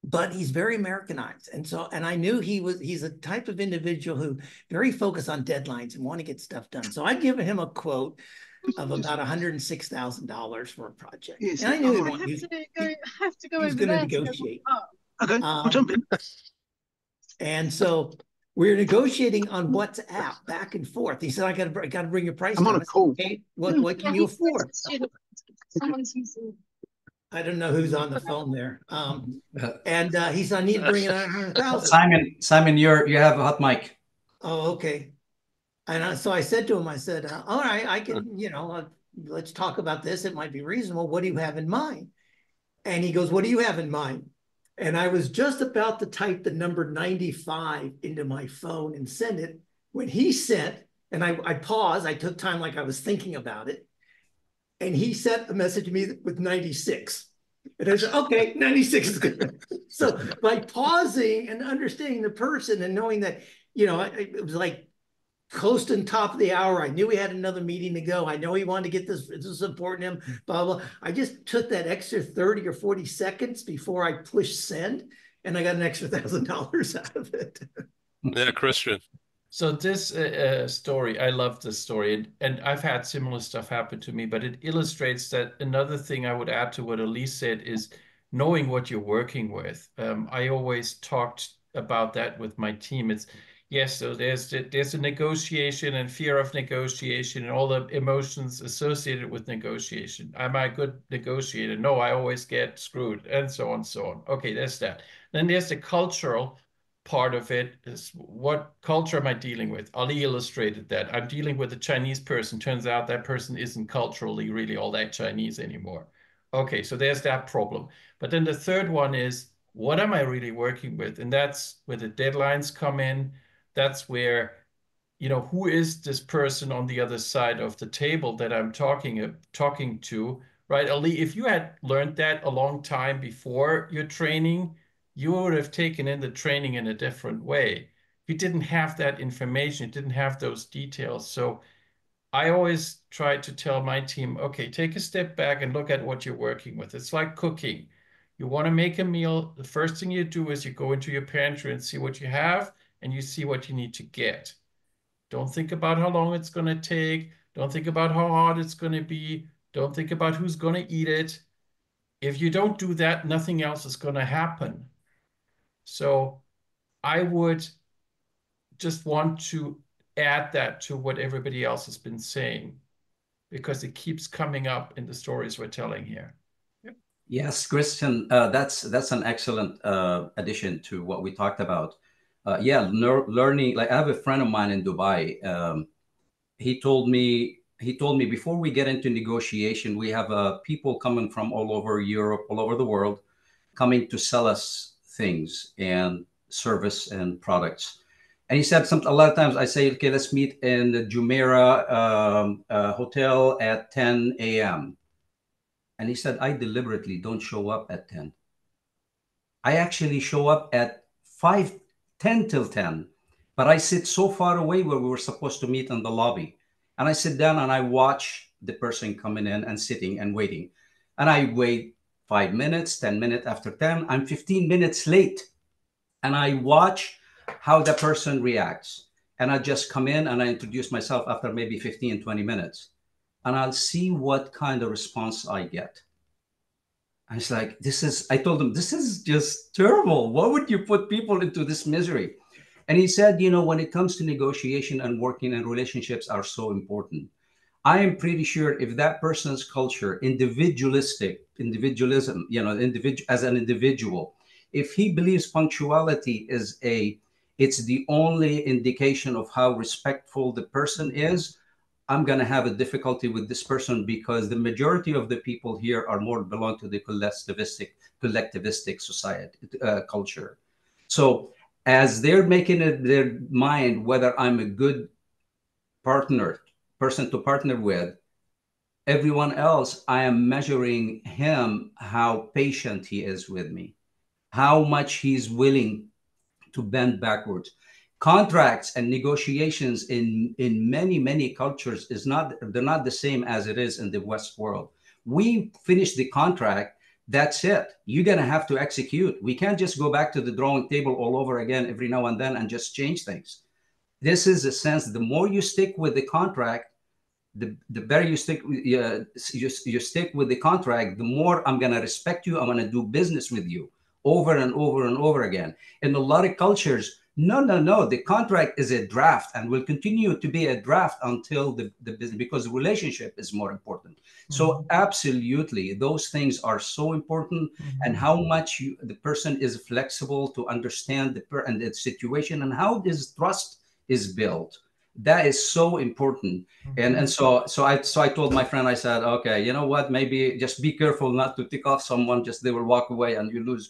but he's very Americanized. And I knew he's a type of individual who very focused on deadlines and want to get stuff done. So I'd given him a quote of about $106,000 for a project. Yes, and I knew he was going to negotiate. Okay, I'll jump in. And so we were negotiating on WhatsApp back and forth. He said, I got to bring your price down. I'm on a call. Hey, what can you afford? Someone's using. I don't know who's on the phone there. And he said, I need to bring it at 100,000. Simon, you have a hot mic. Oh, okay. And so I said to him, I said, all right, I can, let's talk about this. It might be reasonable. What do you have in mind? And he goes, what do you have in mind? And I was just about to type the number 95 into my phone and send it when he sent, and I paused. I took time like I was thinking about it. And he sent a message to me with 96. And I said, okay, 96 is good. So by pausing and understanding the person and knowing that, it was like close to the top of the hour. I knew we had another meeting to go. I know he wanted to get this is important to him, blah, blah. I just took that extra 30 or 40 seconds before I pushed send, and I got an extra $1,000 out of it. Yeah, Christian. So this story, I love this story, and I've had similar stuff happen to me, but it illustrates that another thing I would add to what Elise said is knowing what you're working with. I always talked about that with my team. It's yes, so there's a negotiation and fear of negotiation and all the emotions associated with negotiation. Am I a good negotiator? No, I always get screwed, and so on, so on. Okay, there's that. Then there's the cultural part of it is what culture am I dealing with? Ali illustrated that. I'm dealing with a Chinese person. Turns out that person isn't culturally really all that Chinese anymore. Okay, so there's that problem. But then the third one is, what am I really working with? And that's where the deadlines come in. That's where, who is this person on the other side of the table that I'm talking to, right? Ali, if you had learned that a long time before your training, you would have taken in the training in a different way. You didn't have that information, you didn't have those details. So I always try to tell my team, okay, take a step back and look at what you're working with. It's like cooking. You want to make a meal, the first thing you do is you go into your pantry and see what you have, and you see what you need to get. Don't think about how long it's going to take. Don't think about how hard it's going to be. Don't think about who's going to eat it. If you don't do that, nothing else is going to happen. So I would just want to add that to what everybody else has been saying, because it keeps coming up in the stories we're telling here. Yes, Christian, that's an excellent addition to what we talked about. Yeah, learning. Like I have a friend of mine in Dubai. He told me before we get into negotiation, we have people coming from all over Europe, all over the world, coming to sell us things and service and products. And he said a lot of times I say, okay, let's meet in the Jumeirah hotel at 10 a.m. And he said, I deliberately don't show up at 10. I actually show up at 10 till 10, but I sit so far away where we were supposed to meet in the lobby. And I sit down and I watch the person coming in and sitting and waiting. And I wait 5 minutes, 10 minutes after 10, I'm 15 minutes late. And I watch how the person reacts. And I just come in and I introduce myself after maybe 15, 20 minutes. And I'll see what kind of response I get. And it's like, I told him, this is just terrible. Why would you put people into this misery? And he said, when it comes to negotiation and working and relationships are so important. I am pretty sure if that person's culture, individualism, as an individual, if he believes punctuality it's the only indication of how respectful the person is, I'm going to have a difficulty with this person, because the majority of the people here are more belong to the collectivistic society culture. So as they're making it their mind whether I'm a good person to partner with, everyone else, I am measuring him, how patient he is with me, how much he's willing to bend backwards. Contracts and negotiations in many cultures they're not the same as it is in the West world. We finish the contract, that's it. You're going to have to execute. We can't just go back to the drawing table all over again every now and then and just change things. This is a sense, the more you stick with the contract, the better you stick with the contract, the more I'm going to respect you. I'm going to do business with you over and over and over again. In a lot of cultures, no, the contract is a draft and will continue to be a draft until the business, because the relationship is more important. Mm-hmm. So absolutely, those things are so important. Mm-hmm. And how much the person is flexible to understand the situation, and how this trust is built. That is so important. Mm-hmm. And so I told my friend, I said, okay, you know what, maybe just be careful not to tick off someone, just they will walk away and you lose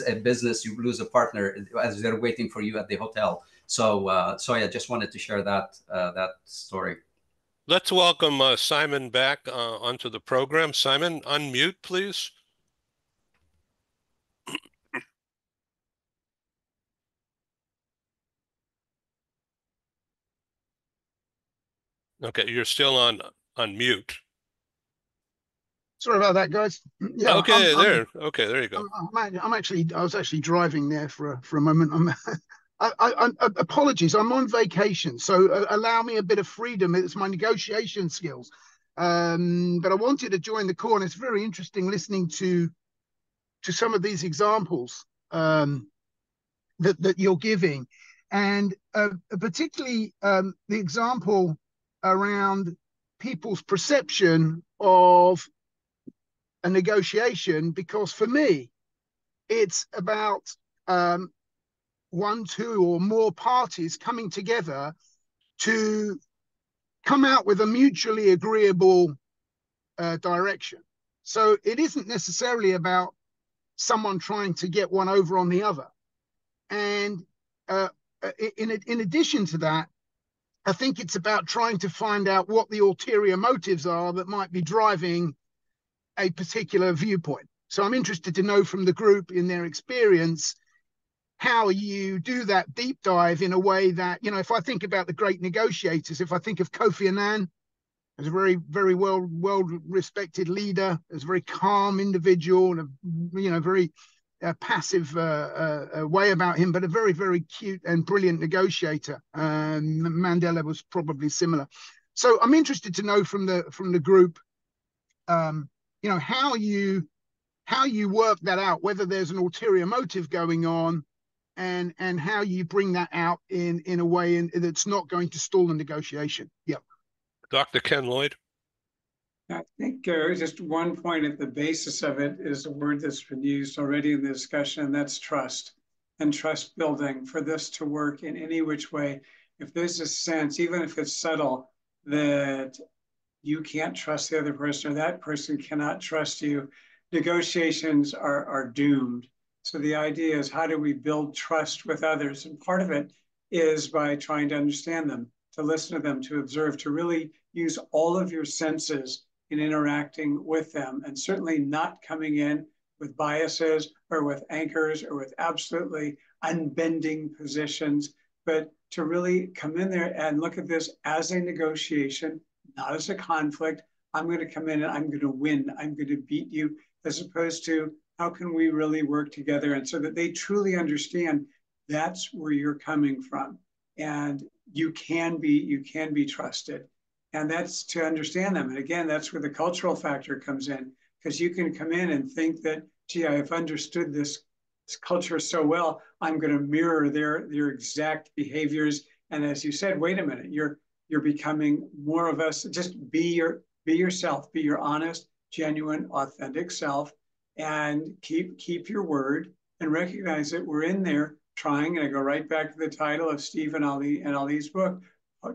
a business, you lose a partner as they're waiting for you at the hotel. So I just wanted to share that story. Let's welcome Simon back onto the program. Simon, unmute, please. Okay, you're still on mute. Sorry about that, guys. Yeah. Okay, okay, there you go. I was actually driving there for a moment. Apologies. I'm on vacation, so allow me a bit of freedom. It's my negotiation skills. But I wanted to join the call, and it's very interesting listening to some of these examples that you're giving, and particularly the example around people's perception of a negotiation, because for me, it's about one, two, or more parties coming together to come out with a mutually agreeable direction. So it isn't necessarily about someone trying to get one over on the other. And in addition to that, I think it's about trying to find out what the ulterior motives are that might be driving a particular viewpoint. So I'm interested to know from the group, in their experience, how you do that deep dive in a way that, you know, if I think about the great negotiators, if I think of Kofi Annan as a very, very well respected leader, as a very calm individual, and a, you know, very passive way about him, but a very, very cute and brilliant negotiator. Mandela was probably similar. So I'm interested to know from the group, you know, how you work that out, whether there's an ulterior motive going on, and how you bring that out in a way that's not going to stall the negotiation. Yeah. Dr. Ken Lloyd. I think just one point at the basis of it is a word that's been used already in the discussion, and that's trust and trust building. For this to work in any which way, if there's a sense, even if it's subtle, that you can't trust the other person or that person cannot trust you, negotiations are doomed. So the idea is, how do we build trust with others? And part of it is by trying to understand them, to listen to them, to observe, to really use all of your senses in interacting with them, and certainly not coming in with biases or with anchors or with absolutely unbending positions, but to really come in there and look at this as a negotiation, not as a conflict. I'm going to come in and I'm going to win. I'm going to beat you, as opposed to how can we really work together, and so that they truly understand that's where you're coming from, and you can be trusted. And that's to understand them. And again, that's where the cultural factor comes in, because you can come in and think that, gee, I've understood this culture so well, I'm going to mirror their exact behaviors. And as you said, wait a minute, you're becoming more of us. Just be yourself, be your honest, genuine, authentic self, and keep your word, and recognize that we're in there trying, and I go right back to the title of Steve and Ali's book,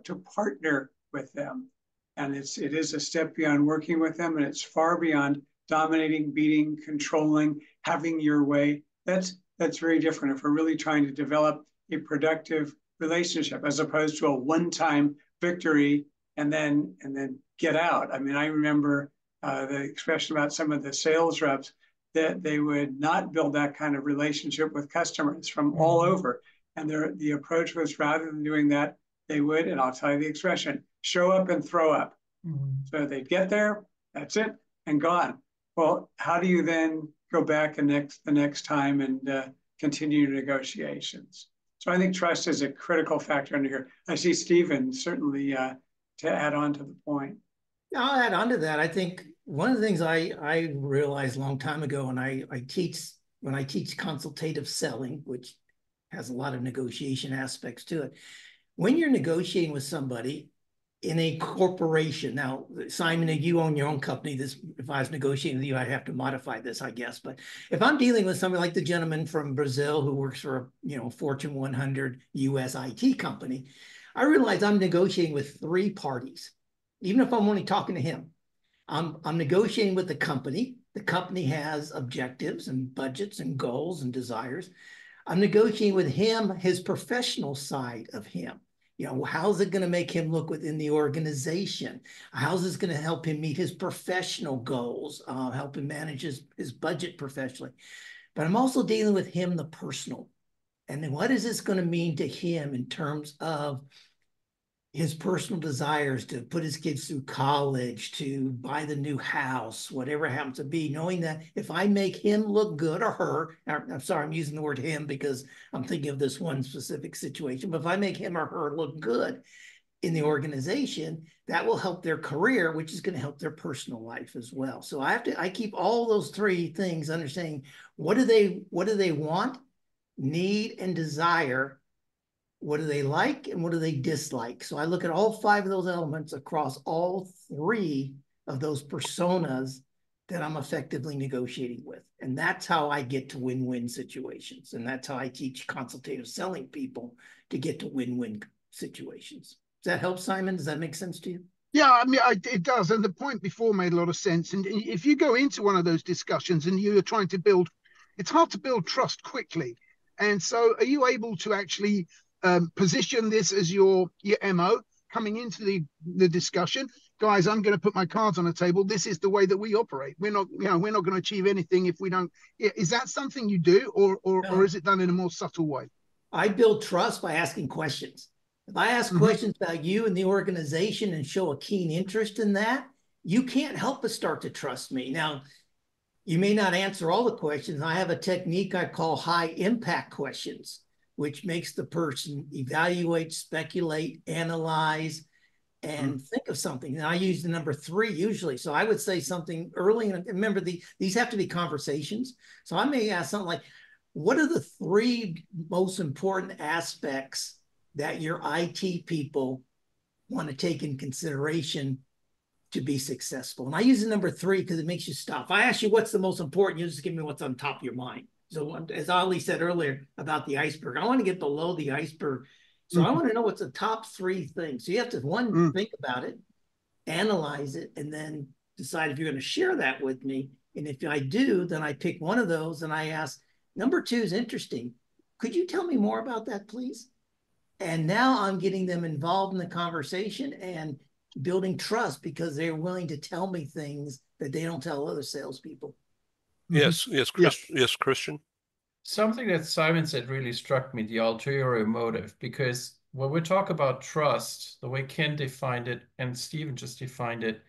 to partner with them. And it is a step beyond working with them, and it's far beyond dominating, beating, controlling, having your way. That's very different if we're really trying to develop a productive relationship, as opposed to a one-time victory and then get out. I mean, I remember the expression about some of the sales reps, that they would not build that kind of relationship with customers from all over. And the approach was, rather than doing that, they would, and I'll tell you the expression, show up and throw up. So they'd get there, that's it, and gone. Well, how do you then go back the next time and continue negotiations? So I think trust is a critical factor under here. I see Stephen certainly to add on to the point. I'll add on to that. I think one of the things I realized a long time ago, and when I teach consultative selling, which has a lot of negotiation aspects to it, when you're negotiating with somebody in a corporation, now, Simon, you own your own company. If I was negotiating with you, I'd have to modify this, I guess. But if I'm dealing with somebody like the gentleman from Brazil who works for a Fortune 100 US IT company, I realize I'm negotiating with three parties. Even if I'm only talking to him, I'm negotiating with the company. The company has objectives and budgets and goals and desires. I'm negotiating with him, his professional side of him. You know, how's it going to make him look within the organization? How's this going to help him meet his professional goals, help him manage his budget professionally? But I'm also dealing with him, the personal. And then what is this going to mean to him in terms of his personal desires to put his kids through college, to buy the new house, whatever it happens to be, knowing that if I make him look good or her, I'm sorry, I'm using the word him because I'm thinking of this one specific situation, but if I make him or her look good in the organization, that will help their career, which is going to help their personal life as well. So I keep all those three things, understanding what do they want, need, and desire. What do they like and what do they dislike? So I look at all five of those elements across all three of those personas that I'm effectively negotiating with. And that's how I get to win-win situations. And that's how I teach consultative selling people to get to win-win situations. Does that help, Simon? Does that make sense to you? Yeah, I mean, it does. And the point before made a lot of sense. And if you go into one of those discussions and you're trying to build, it's hard to build trust quickly. And so are you able to actually position this as your MO coming into the discussion? Guys, I'm going to put my cards on the table. This is the way that we operate. We're not going to achieve anything if we don't. Is that something you do, or is it done in a more subtle way? I build trust by asking questions. If I ask questions about you and the organization and show a keen interest in that, you can't help but start to trust me. Now, you may not answer all the questions. I have a technique I call high impact questions, which makes the person evaluate, speculate, analyze, and think of something. And I use the number 3 usually. So I would say something early. And remember, these have to be conversations. So I may ask something like, what are the 3 most important aspects that your IT people want to take in consideration to be successful? And I use the number 3 because it makes you stop. If I ask you what's the most important, you just give me what's on top of your mind. So as Ali said earlier about the iceberg, I want to get below the iceberg. So I want to know what's the top 3 things. So you have to, one, think about it, analyze it, and then decide if you're going to share that with me. And if I do, then I pick one of those and I ask, number 2 is interesting. Could you tell me more about that, please? And now I'm getting them involved in the conversation and building trust because they're willing to tell me things that they don't tell other salespeople. Yes, Christian. Something that Simon said really struck me, the ulterior motive, because when we talk about trust, the way Ken defined it and Stephen just defined it,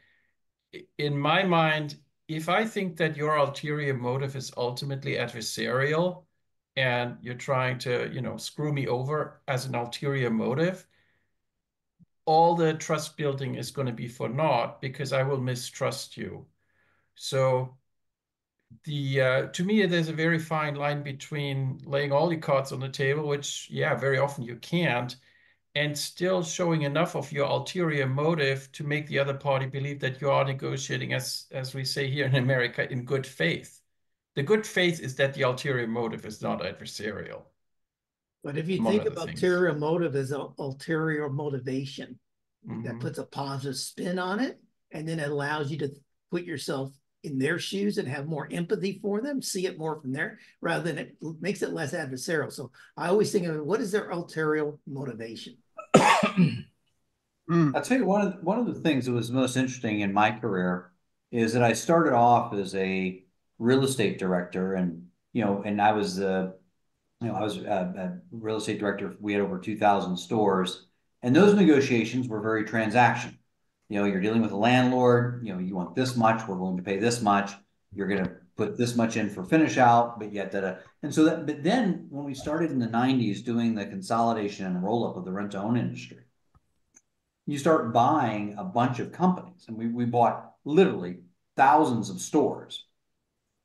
in my mind, if I think that your ulterior motive is ultimately adversarial and you're trying to, screw me over as an ulterior motive, all the trust building is going to be for naught because I will mistrust you. So to me, there's a very fine line between laying all your cards on the table, which, very often you can't, and still showing enough of your ulterior motive to make the other party believe that you are negotiating, as we say here in America, in good faith. The good faith is that the ulterior motive is not adversarial. But if you think of ulterior motive as ulterior motivation, that puts a positive spin on it, and then it allows you to put yourself in their shoes and have more empathy for them, see it more from there, rather than it makes it less adversarial. So I always think of it, what is their ulterior motivation? I'll tell you, one of the things that was most interesting in my career is that I started off as a real estate director, and I was a real estate director. We had over 2,000 stores, and those negotiations were very transactional. You're dealing with a landlord. You want this much. We're willing to pay this much. You're going to put this much in for finish out, but yet and so that. But then when we started in the 90s doing the consolidation and roll up of the rent-to-own industry, you start buying a bunch of companies, and we bought literally thousands of stores.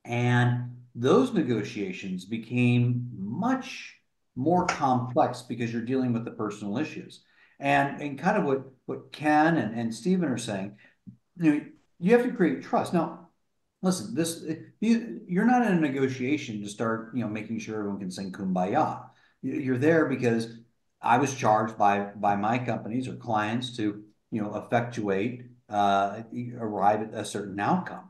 And those negotiations became much more complex because you're dealing with the personal issues. And kind of what Ken and Stephen are saying, you have to create trust. Now, listen, you're not in a negotiation to start, making sure everyone can sing Kumbaya. You're there because I was charged by my companies or clients to, effectuate, arrive at a certain outcome.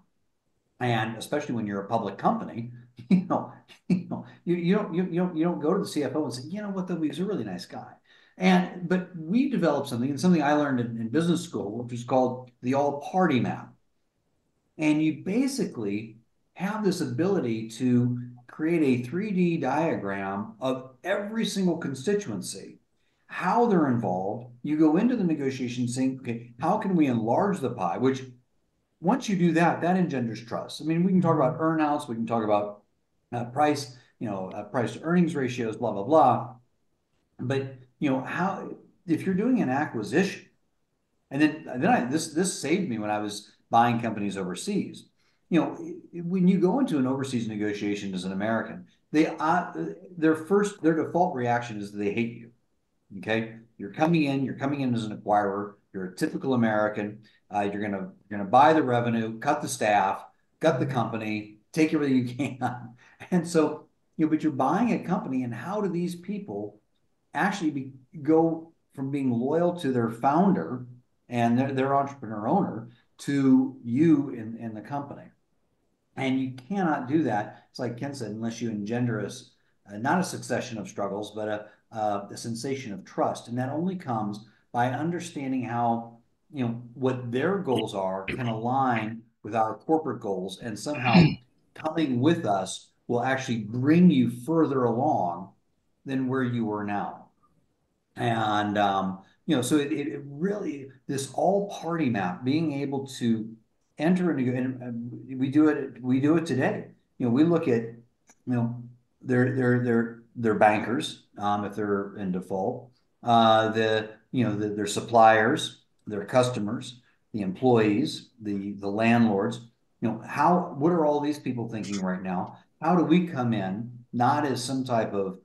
And especially when you're a public company, you don't go to the CFO and say, he's a really nice guy. But we developed something I learned in business school, which is called the all-party map. And you basically have this ability to create a 3D diagram of every single constituency, how they're involved. You go into the negotiation saying, okay, how can we enlarge the pie? Which once you do that, that engenders trust. I mean, we can talk about earnouts, we can talk about price, price to earnings ratios, blah, blah, blah. But, how, if you're doing an acquisition, and then this saved me when I was buying companies overseas. When you go into an overseas negotiation as an American, their default reaction is that they hate you. Okay, you're coming in as an acquirer. You're a typical American. You're gonna buy the revenue, cut the staff, gut the company, take everything you can. And so, but you're buying a company, and how do these people actually go from being loyal to their founder and their entrepreneur owner to you in the company? And you cannot do that. It's like Ken said, unless you engender not a succession of struggles, but a sensation of trust. And that only comes by understanding how, what their goals are can align with our corporate goals, and somehow coming with us will actually bring you further along than where you are now. And, so it really, this all party map, being able to enter into, and we do it today. We look at, their bankers, if they're in default, their suppliers, their customers, the employees, the landlords. What are all these people thinking right now? How do we come in not as some type of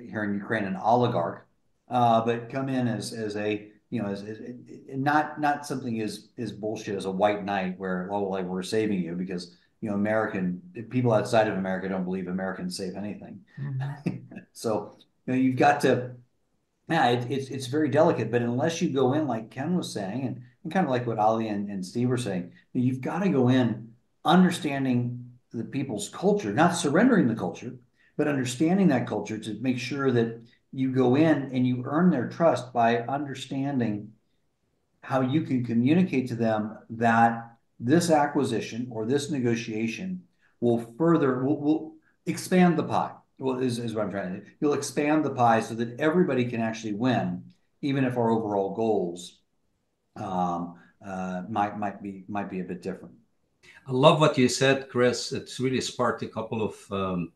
here in Ukraine an oligarch, but come in as a not something as bullshit as a white knight where like we're saving you because American people outside of America don't believe Americans save anything. So you've got to, it's very delicate. But unless you go in like Ken was saying, and kind of like what Ali and Steve were saying, you've got to go in understanding the people's culture, not surrendering the culture, but understanding that culture to make sure that you go in and you earn their trust by understanding how you can communicate to them that this acquisition or this negotiation will expand the pie. Well, is what I'm trying to do. You'll expand the pie so that everybody can actually win, even if our overall goals might be a bit different. I love what you said, Chris. It's really sparked a couple of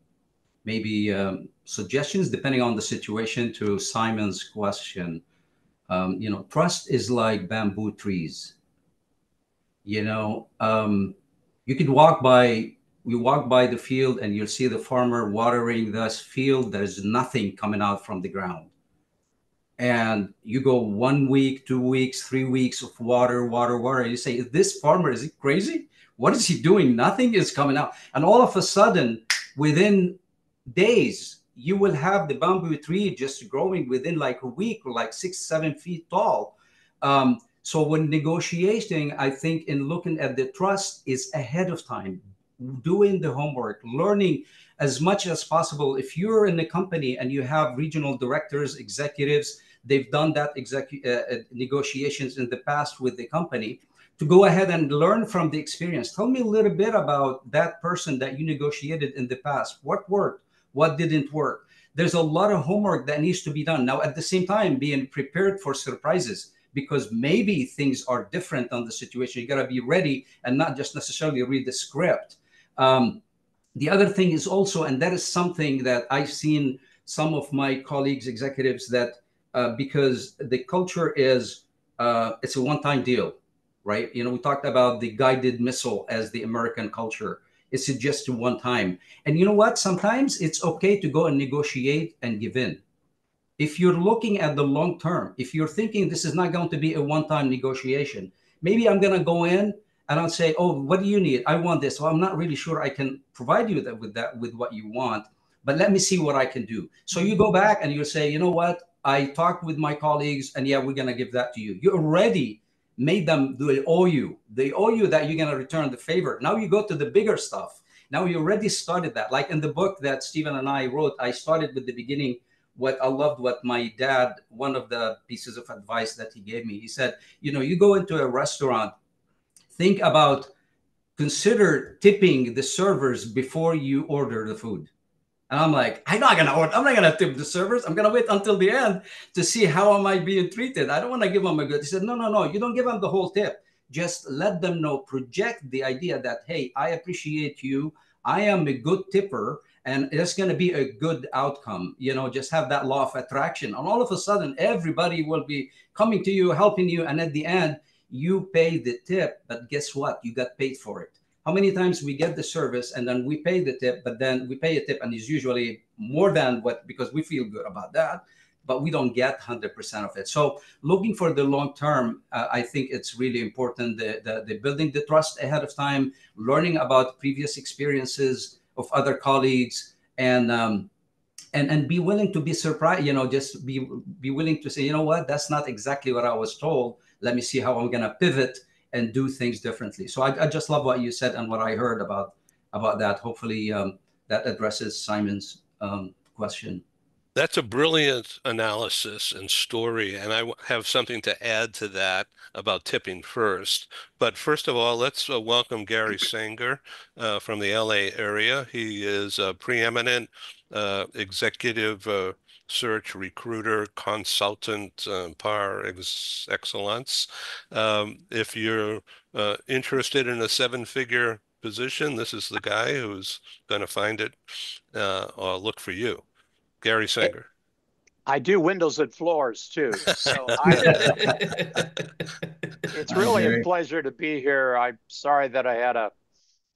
maybe suggestions depending on the situation to Simon's question. Trust is like bamboo trees. You could walk by the field and you'll see the farmer watering this field. There's nothing coming out from the ground. And you go 1 week, 2 weeks, 3 weeks of water. And you say, this farmer, is he crazy? What is he doing? Nothing is coming out. And all of a sudden, within days, you will have the bamboo tree just growing within like a week or like 6-7 feet tall. So when negotiating, I think in looking at the trust is ahead of time, doing the homework, learning as much as possible. If you're in a company and you have regional directors, executives, they've done that negotiations in the past with the company, to go ahead and learn from the experience. Tell me a little bit about that person that you negotiated in the past. What worked? What didn't work? There's a lot of homework that needs to be done. Now, at the same time, being prepared for surprises, because maybe things are different on the situation. You got to be ready and not just necessarily read the script. The other thing is also, and that is something that I've seen some of my colleagues, executives, that because the culture is, it's a one-time deal, right? We talked about the guided missile as the American culture. It's just one time. And you know what? Sometimes it's okay to go and negotiate and give in. If you're looking at the long term, if you're thinking this is not going to be a one-time negotiation, maybe I'm going to go in and I'll say, oh, what do you need? I want this. Well, I'm not really sure I can provide you with what you want, but let me see what I can do. So you go back and you say, you know what? I talked with my colleagues and yeah, we're going to give that to you. You already made them they owe you that you're going to return the favor. Now you go to the bigger stuff. Now you already started that. Like in the book that Stephen and I wrote, I started with the beginning. What I loved, what my dad, one of the pieces of advice that he gave me, he said, you go into a restaurant, think about, consider tipping the servers before you order the food. And I'm like, I'm not gonna tip the servers. I'm gonna wait until the end to see how am I being treated. I don't want to give them a good. He said, no, you don't give them the whole tip. Just let them know, project the idea that, hey, I appreciate you. I am a good tipper, and it's going to be a good outcome. Just have that law of attraction. And all of a sudden, everybody will be coming to you, helping you. And at the end, you pay the tip. But guess what? You got paid for it. How many times we get the service and then we pay the tip, but then we pay a tip and it's usually more than what, because we feel good about that, but we don't get 100% of it. So looking for the long term, I think it's really important, the building the trust ahead of time, learning about previous experiences of other colleagues, and be willing to be surprised, just be willing to say, you know what, that's not exactly what I was told. Let me see how I'm going to pivot and do things differently. So I just love what you said and what I heard about that. Hopefully that addresses Simon's question. That's a brilliant analysis and story, and I have something to add to that about tipping first. But first of all, let's welcome Gary Sanger from the LA area. He is a preeminent executive search recruiter, consultant par excellence. If you're interested in a seven-figure position, this is the guy who's going to find it or look for you. Gary Sanger. I do windows and floors too. So it's really a pleasure to be here. I'm sorry that I had a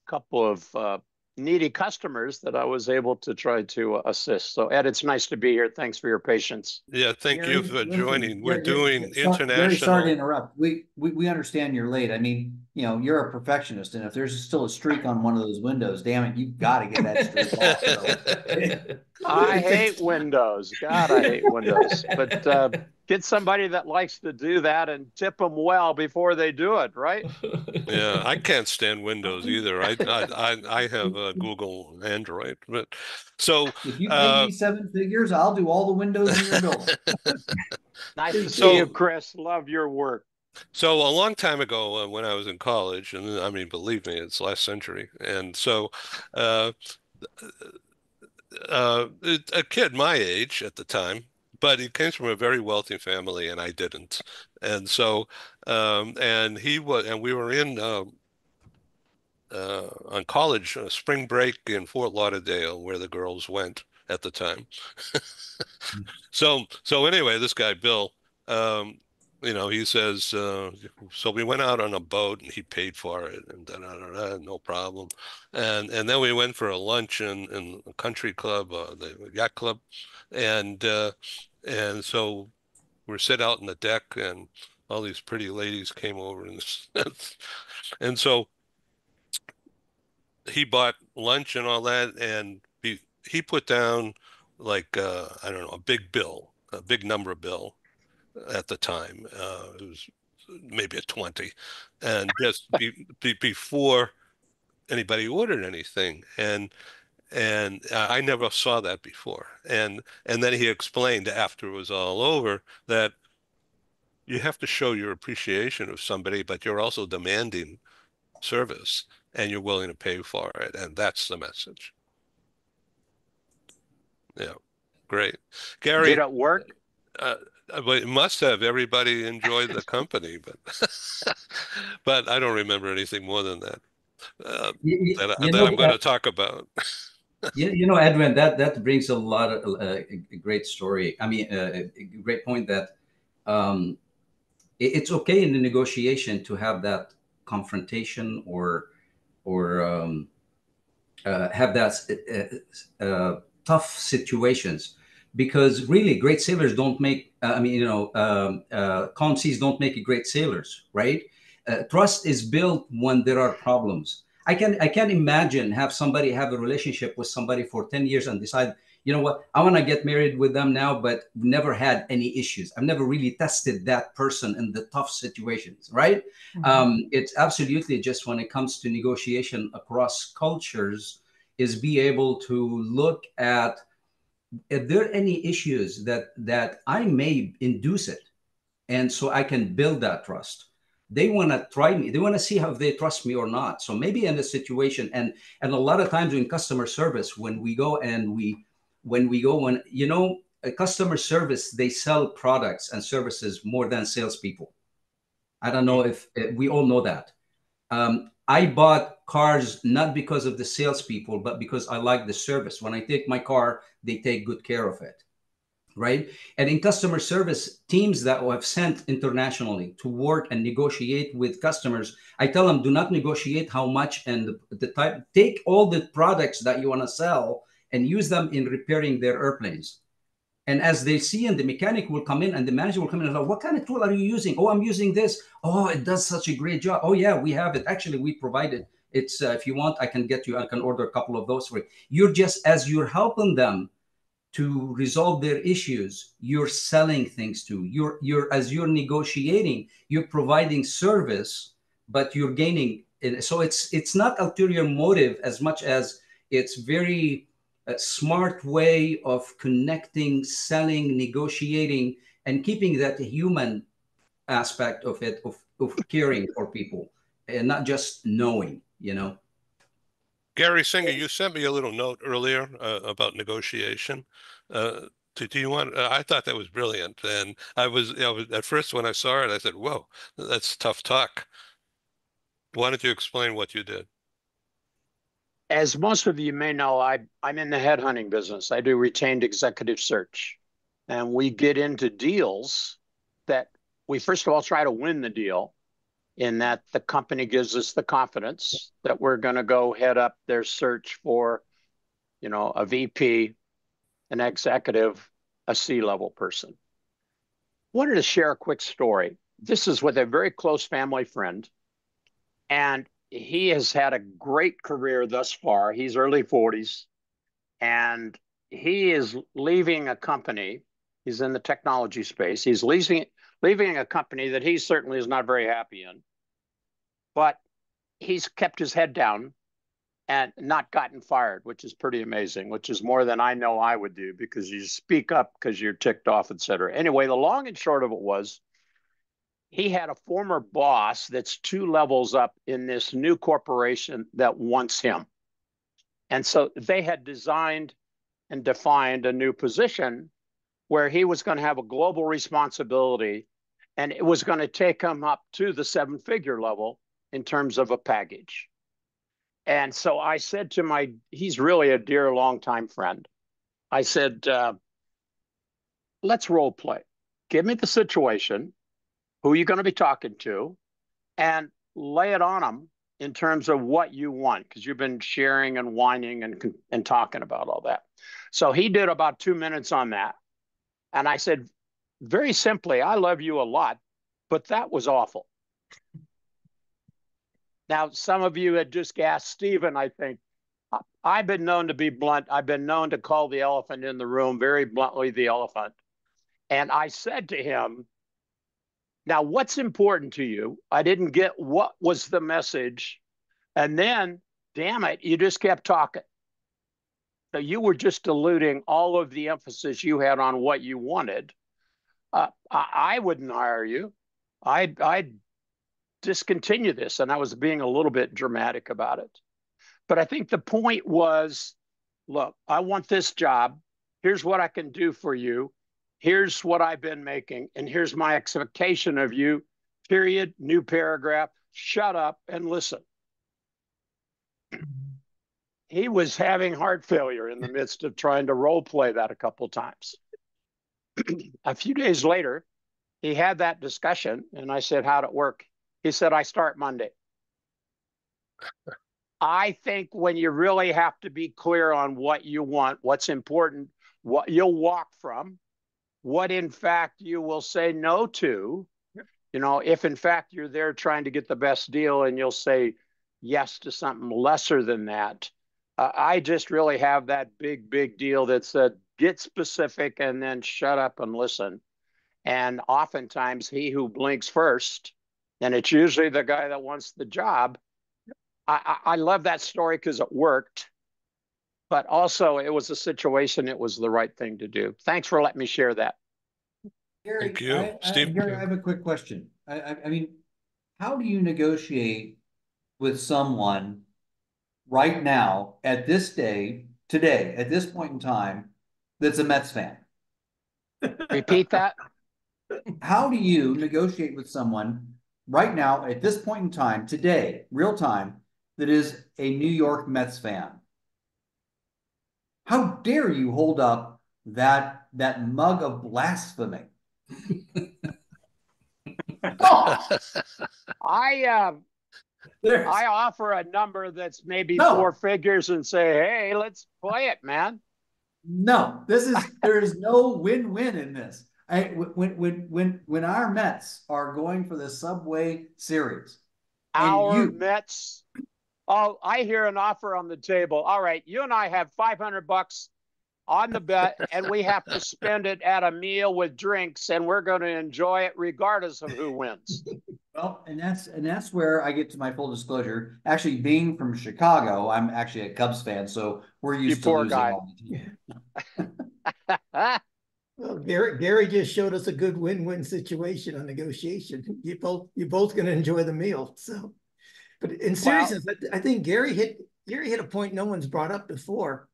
couple of needy customers that I was able to try to assist. So Ed, it's nice to be here. Thanks for your patience. Yeah, thank you for joining. We're doing international. Gary, sorry to interrupt. We understand you're late. I mean, you're a perfectionist, and if there's still a streak on one of those windows, damn it, you've got to get that streak off. So. I hate windows. God, I hate windows. But get somebody that likes to do that and tip them well before they do it, right? Yeah, I can't stand Windows either. I have Google Android, but so if you pay me 7 figures, I'll do all the windows in your building. Nice to see you, Chris. Love your work. So a long time ago, when I was in college, and I mean, believe me, it's last century, and so a kid my age at the time, but he came from a very wealthy family, and I didn't. And so, and we were in on college spring break in Fort Lauderdale, where the girls went at the time. So anyway, this guy Bill, he says, so we went out on a boat and he paid for it, and no problem. And then we went for a lunch in a country club, the yacht club, and so we're sit out on the deck, and all these pretty ladies came over, and so he bought lunch and all that, and he put down like I don't know, a big number bill at the time. It was maybe a 20, and just before anybody ordered anything, and I never saw that before. And then he explained after it was all over that you have to show your appreciation of somebody, but you're also demanding service, and you're willing to pay for it, and that's the message. Yeah, great, Gary. Did it work? But it must have. Everybody enjoyed the company, but I don't remember anything more than that that I'm going to talk about. Edwin, that brings a lot of a great story. I mean, a great point that it's okay in the negotiation to have that confrontation or have that tough situations, because really great sailors don't make. Calm seas don't make great sailors, right? Trust is built when there are problems. I can imagine have a relationship with somebody for 10 years and decide, you know what, I want to get married with them now, but never had any issues. I've never really tested that person in the tough situations, right? Mm-hmm. It's absolutely just when it comes to negotiation across cultures is be able to look at if there are any issues that I may induce it, and so I can build that trust. They want to try me. They want to see how they trust me or not. So maybe in a situation, and a lot of times in customer service, when we go and we when we go, when, you know, a customer service, they sell products and services more than salespeople. I don't know if we all know that. I bought cars not because of the salespeople, but because I like the service. When I take my car, they take good care of it, right? And in customer service, teams that have sent internationally to work and negotiate with customers, I tell them, do not negotiate how much and the type. Take all the products that you want to sell and use them in repairing their airplanes. And as they see, and the mechanic will come in and the manager will come in and like, what kind of tool are you using? Oh, I'm using this. Oh, it does such a great job. Oh yeah, we have it. Actually, we provide it. It's if you want, I can get you, I can order a couple of those for you. You're just, as you're helping them to resolve their issues, you're selling things to. As you're negotiating, you're providing service, but you're gaining. So it's not ulterior motive as much as it's very a smart way of connecting, selling, negotiating, and keeping that human aspect of it, of caring for people and not just knowing, you know. Gary Singer, you sent me a little note earlier about negotiation. Do you want? I thought that was brilliant, and I was at first when I saw it, I said, "Whoa, that's tough talk." Why don't you explain what you did? As most of you may know, I'm in the headhunting business. I do retained executive search. And we get into deals that we first of all try to win the deal, in that the company gives us the confidence that we're going to go head up their search for, you know, a VP, an executive, a C-level person. Wanted to share a quick story. This is with a very close family friend. And he has had a great career thus far. He's early 40s, and he is leaving a company. He's in the technology space. He's leaving a company that he certainly is not very happy in, but he's kept his head down and not gotten fired, which is pretty amazing, which is more than I know I would do, because you speak up because you're ticked off, et cetera. Anyway, the long and short of it was, he had a former boss that's 2 levels up in this new corporation that wants him. And so they had designed and defined a new position where he was going to have a global responsibility, and it was going to take him up to the 7-figure level in terms of a package. And so I said to he's really a dear longtime friend. I said, let's role play. Give me the situation, who you're going to be talking to, and lay it on them in terms of what you want, because you've been sharing and whining and talking about all that. So he did about 2 minutes on that. And I said, very simply, I love you a lot, but that was awful. Now, some of you had just gasped, Stephen, I think. I've been known to be blunt. I've been known to call the elephant in the room very bluntly, the elephant. And I said to him, now, what's important to you? I didn't get what was the message. And then, damn it, you just kept talking. So you were just diluting all of the emphasis you had on what you wanted. I wouldn't hire you. I'd discontinue this. And I was being a little bit dramatic about it. But I think the point was, look, I want this job. Here's what I can do for you. Here's what I've been making, and here's my expectation of you, period, new paragraph, shut up and listen. He was having heart failure in the midst of trying to role play that a couple of times. A few days later, he had that discussion, and I said, how'd it work? He said, I start Monday. I think when you really have to be clear on what you want, what's important, what you'll walk from, what in fact you will say no to, you know, if in fact you're there trying to get the best deal and you'll say yes to something lesser than that. I just really have that big deal that said, get specific and then shut up and listen. And oftentimes he who blinks first, and it's usually the guy that wants the job. I love that story because it worked. But also it was a situation, it was the right thing to do. Thanks for letting me share that. Gary, Thank you. Steve? Gary, I have a quick question. I mean, how do you negotiate with someone right now, at this day, today, at this point in time, that's a Mets fan. Repeat that. How do you negotiate with someone right now at this point in time, today, real time, that is a New York Mets fan? How dare you hold up that mug of blasphemy? I offer a number that's maybe four figures and say, hey, let's play it, man. No, there is no win-win in this. When our Mets are going for the Subway Series, Mets. Oh, I hear an offer on the table. All right, you and I have $500 on the bet, and we have to spend it at a meal with drinks, and we're going to enjoy it regardless of who wins. Well, and that's where I get to my full disclosure. Actually, being from Chicago, I'm actually a Cubs fan, so we're used to losing all the time. Well, Gary just showed us a good win-win situation on negotiation. You're both going to enjoy the meal. So, but in seriousness, I think Gary hit a point no one's brought up before,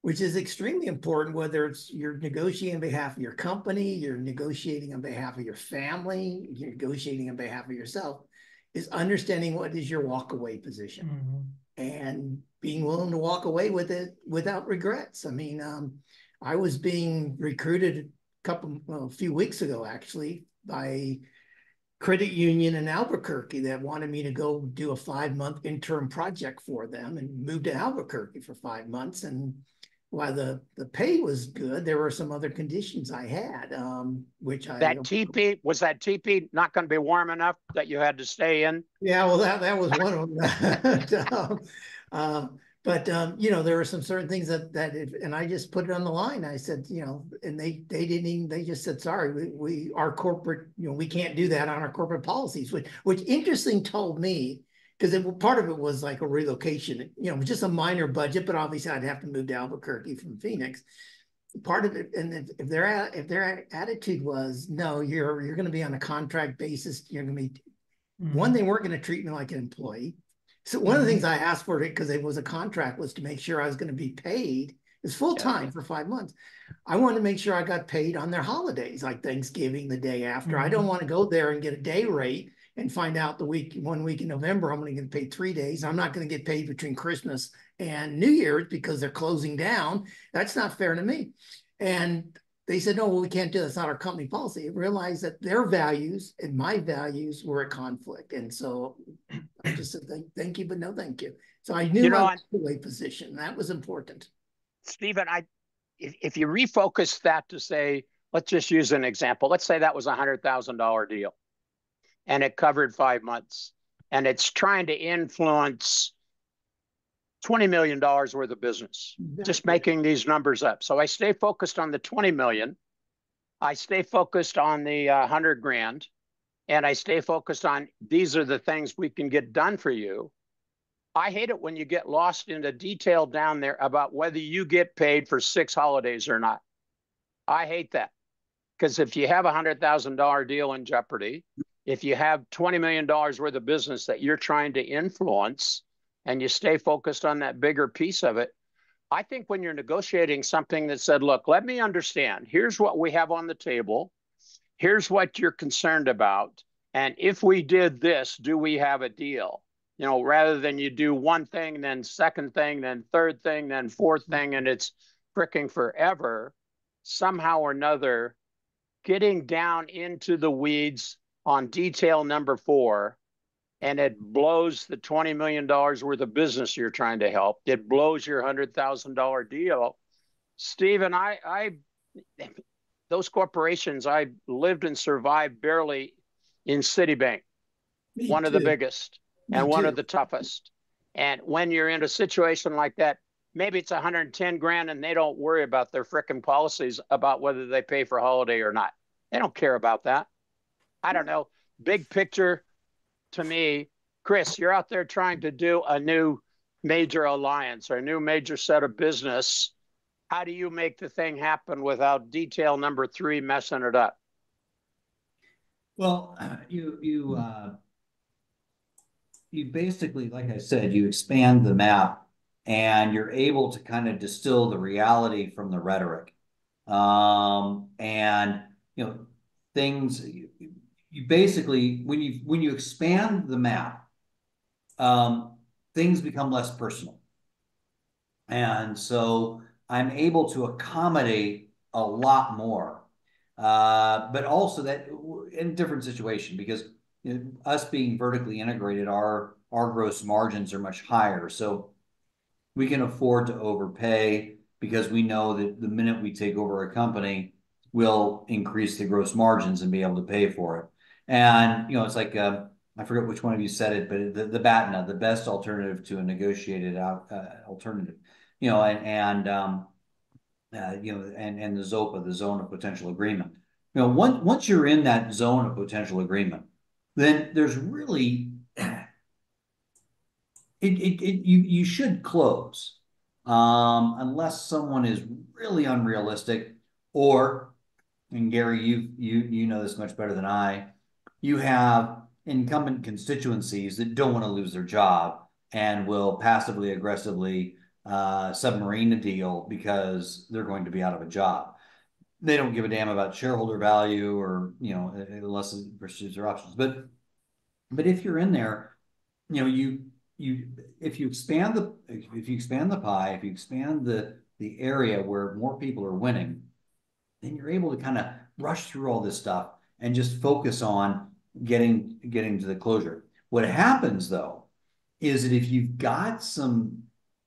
which is extremely important. Whether it's you're negotiating on behalf of your company, you're negotiating on behalf of your family, you're negotiating on behalf of yourself, is understanding what is your walkaway position and being willing to walk away with it without regrets. I mean, I was being recruited a few weeks ago, actually, by a credit union in Albuquerque that wanted me to go do a 5-month interim project for them and move to Albuquerque for 5 months. And while the pay was good, there were some other conditions I had, which I... Was that teepee not going to be warm enough that you had to stay in? Yeah, well, that was one of them. But you know, there were some certain things and I just put it on the line. I said, you know, and they didn't even, they just said, sorry, our corporate, you know, we can't do that on our corporate policies, which interesting told me, because part of it was like a relocation, you know, just a minor budget, but obviously I'd have to move to Albuquerque from Phoenix. Part of it, and if their attitude was, no, you're going to be on a contract basis, you're going to be, one, they weren't going to treat me like an employee. So one of the things I asked for it, because it was a contract, was to make sure I was going to be paid. It's full time for 5 months. I wanted to make sure I got paid on their holidays, like Thanksgiving, the day after. I don't want to go there and get a day rate and find out 1 week in November, I'm going to get paid 3 days. I'm not going to get paid between Christmas and New Year's because they're closing down. That's not fair to me. And they said, no, well, we can't do that. It's not our company policy. I realized that their values and my values were at conflict. And so I just said, thank you, but no, thank you. So I knew my way position. That was important. Stephen, if you refocus that to say, let's just use an example. Let's say that was a $100,000 deal and it covered 5 months and it's trying to influence $20 million worth of business, just making these numbers up. So I stay focused on the 20 million. I stay focused on the 100 grand, and I stay focused on these are the things we can get done for you. I hate it when you get lost in the detail down there about whether you get paid for 6 holidays or not. I hate that, because if you have a $100,000 deal in jeopardy, if you have $20 million worth of business that you're trying to influence, and you stay focused on that bigger piece of it, I think when you're negotiating something that said, look, let me understand, here's what we have on the table, here's what you're concerned about, and if we did this, do we have a deal? You know, rather than you do one thing, then second thing, then third thing, then fourth thing, and it's fricking forever, somehow or another, getting down into the weeds on detail number 4, and it blows the $20 million worth of business you're trying to help. It blows your $100,000 deal. Stephen, those corporations, I lived and survived barely in Citibank, one of the biggest and one of the toughest. And when you're in a situation like that, maybe it's 110 grand and they don't worry about their frickin' policies about whether they pay for holiday or not. They don't care about that. I don't know. Big picture, to me, Chris, you're out there trying to do a new major alliance or a new major set of business. How do you make the thing happen without detail number 3 messing it up? Well, you basically, like I said, you expand the map and you're able to kind of distill the reality from the rhetoric. And things you basically when you expand the map, things become less personal. And so I'm able to accommodate a lot more. But also that in different situation, because us being vertically integrated, our gross margins are much higher. So we can afford to overpay because we know that the minute we take over a company, we'll increase the gross margins and be able to pay for it. And it's like I forget which one of you said it, but the BATNA, the best alternative to a negotiated alternative, and the ZOPA, the zone of potential agreement. Once you're in that zone of potential agreement, then there's really you should close, unless someone is really unrealistic, or, and Gary, you know this much better than I, you have incumbent constituencies that don't want to lose their job and will passively aggressively submarine the deal because they're going to be out of a job. They don't give a damn about shareholder value or unless it pursues their options. But if you're in there, if you expand the pie, if you expand the area where more people are winning, then you're able to kind of rush through all this stuff and just focus on getting to the closure. What happens though is that if you've got some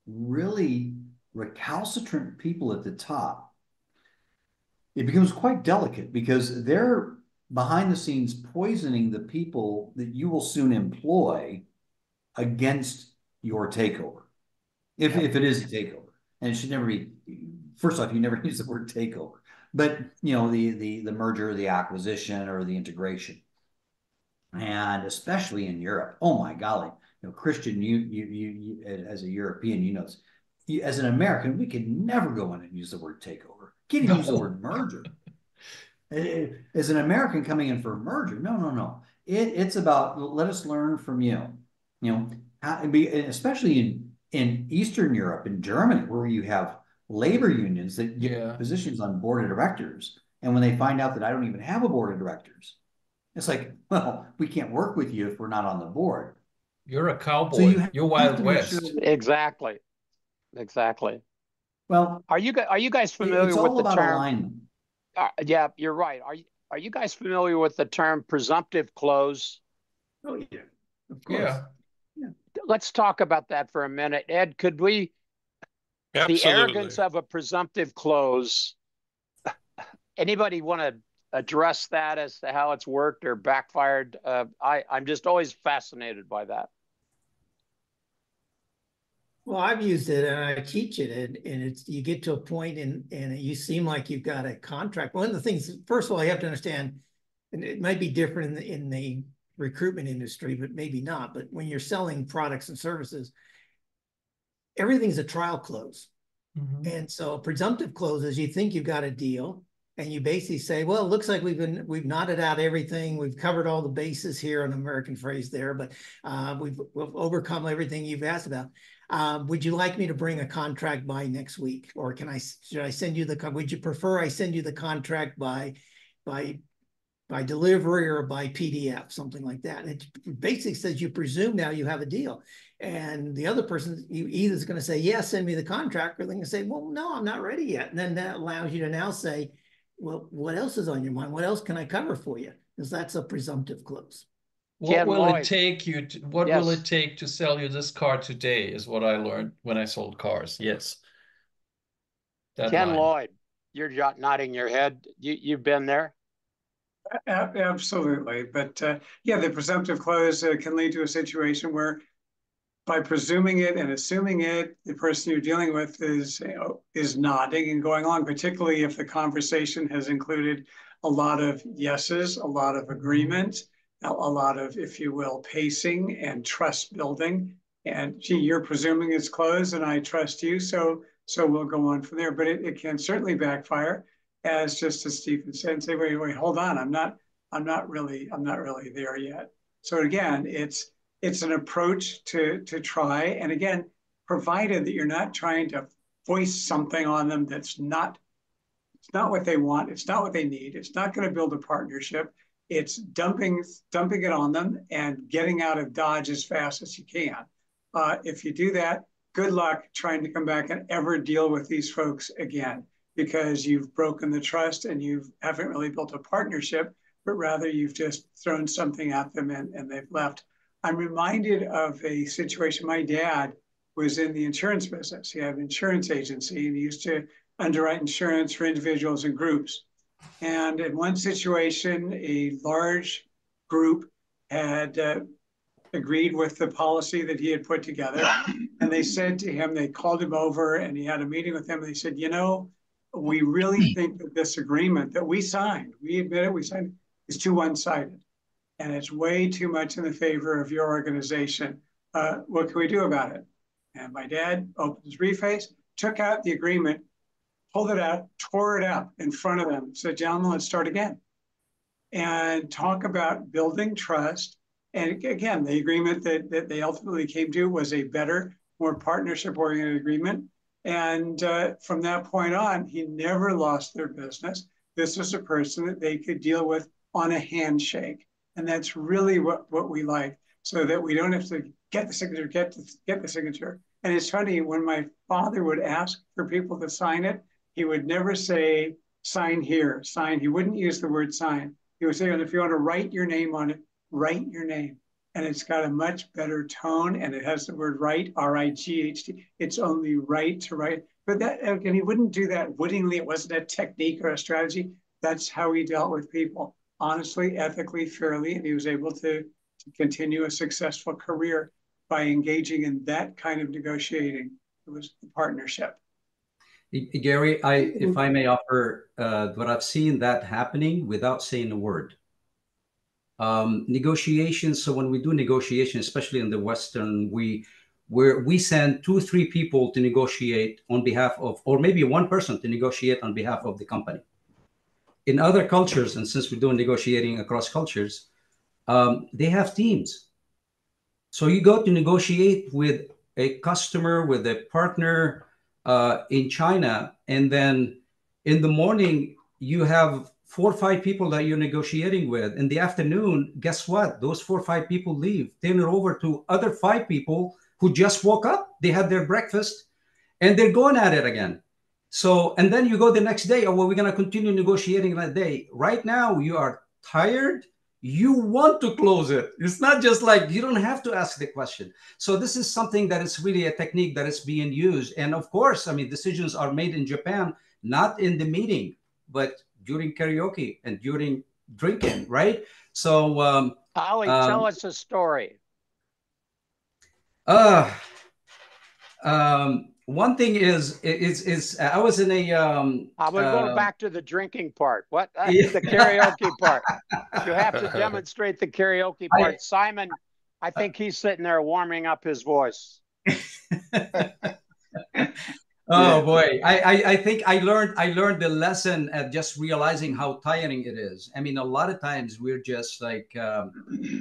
really recalcitrant people at the top, it becomes quite delicate because they're behind the scenes poisoning the people that you will soon employ against your takeover, if it is a takeover. And it should never be, first off, you never use the word takeover, but the merger, the acquisition, or the integration. And especially in Europe, oh my golly, Christian, you as a European, this. As an American, we could never go in and use the word takeover. Can't even use the word merger. As an American coming in for a merger, no. It's about, let us learn from you. Especially in Eastern Europe, in Germany, where you have labor unions that get positions on board of directors. And when they find out that I don't even have a board of directors, it's like, well, we can't work with you if we're not on the board. You're a cowboy. So you're Wild West. Exactly. Well, are you guys familiar with the term? Alignment. Yeah, you're right. Are you guys familiar with the term presumptive close? Oh yeah, of course. Yeah. Let's talk about that for a minute, Ed. Could we? Absolutely. The arrogance of a presumptive close. Anybody want to address that as to how it's worked or backfired? I'm just always fascinated by that. Well, I've used it and I teach it, and it's you get to a point and you seem like you've got a contract. One of the things, first of all, you have to understand, and it might be different in the recruitment industry, but maybe not. But when you're selling products and services, everything's a trial close. Mm-hmm. And so presumptive close is you think you've got a deal, and you basically say, well, it looks like we've knotted out everything. We've covered all the bases here, an American phrase there, but we've overcome everything you've asked about. Would you like me to bring a contract by next week? Or should I send you would you prefer I send you the contract by delivery or by PDF, something like that? And it basically says you presume now you have a deal. And the other person, you either is going to say, yes, send me the contract, or they're going to say, well, no, I'm not ready yet. And then that allows you to now say, well, what else is on your mind? What else can I cover for you? Because that's a presumptive close. What will it take will it take to sell you this car today is what I learned when I sold cars. Yes. Ken Lloyd, you're nodding your head. You've been there? Absolutely. But the presumptive close can lead to a situation where by presuming it and assuming it, the person you're dealing with is nodding and going along, particularly if the conversation has included a lot of yeses, a lot of agreement, a lot of, if you will, pacing and trust building. And gee, you're presuming it's closed and I trust you, so we'll go on from there. But it can certainly backfire, as Stephen said, and say, wait, hold on, I'm not really there yet. So again, it's an approach to try, and again, provided that you're not trying to voice something on them that's not It's not what they want. It's not what they need. It's not going to build a partnership. It's dumping it on them and getting out of Dodge as fast as you can. If you do that, good luck trying to come back and ever deal with these folks again, because you've broken the trust and you haven't really built a partnership, but rather you've just thrown something at them and they've left. I'm reminded of a situation. My dad was in the insurance business. He had an insurance agency and he used to underwrite insurance for individuals and groups. And in one situation, a large group had agreed with the policy that he had put together. And they said to him, they called him over and he had a meeting with them. And they said, you know, we really think that this agreement that we signed, we admit it, we signed, is too one-sided. And it's way too much in the favor of your organization. What can we do about it? And my dad opened his briefcase, took out the agreement, pulled it out, tore it up in front of them, said, gentlemen, let's start again. And talk about building trust. And again, the agreement that they ultimately came to was a better, more partnership-oriented agreement. And from that point on, he never lost their business. This was a person that they could deal with on a handshake. And that's really what we like, so that we don't have to get the signature, get the signature. And it's funny, when my father would ask for people to sign it, he would never say, sign here, sign. He wouldn't use the word sign. He would say, if you want to write your name on it, write your name. And it's got a much better tone, and it has the word right, R-I-G-H-T. It's only right to write. But that, again, he wouldn't do that wittingly. It wasn't a technique or a strategy. That's how he dealt with people, honestly, ethically, fairly, and he was able to continue a successful career by engaging in that kind of negotiating. It was the partnership. Gary, if I may offer what I've seen that happening without saying a word. Negotiations. So when we do negotiations, especially in the Western, we send 2 or 3 people to negotiate on behalf of, or maybe one person to negotiate on behalf of the company. In other cultures, and since we're doing negotiating across cultures, they have teams. So you go to negotiate with a customer, with a partner in China, and then in the morning you have 4 or 5 people that you're negotiating with. In the afternoon, guess what? Those 4 or 5 people leave, turn it over to other 5 people who just woke up, they had their breakfast, and they're going at it again. So, and then you go the next day, oh, well, we're going to continue negotiating that day. Right now, you are tired. You want to close it. It's not just like, you don't have to ask the question. So this is something that is really a technique that is being used. And of course, I mean, decisions are made in Japan, not in the meeting, but during karaoke and during drinking, right? So, Ollie, tell us a story. One thing is I was in a I'm going back to the drinking part. What the karaoke part? You have to demonstrate the karaoke part. Simon, I think he's sitting there warming up his voice. Oh boy, I think I learned the lesson at just realizing how tiring it is. I mean, a lot of times we're just like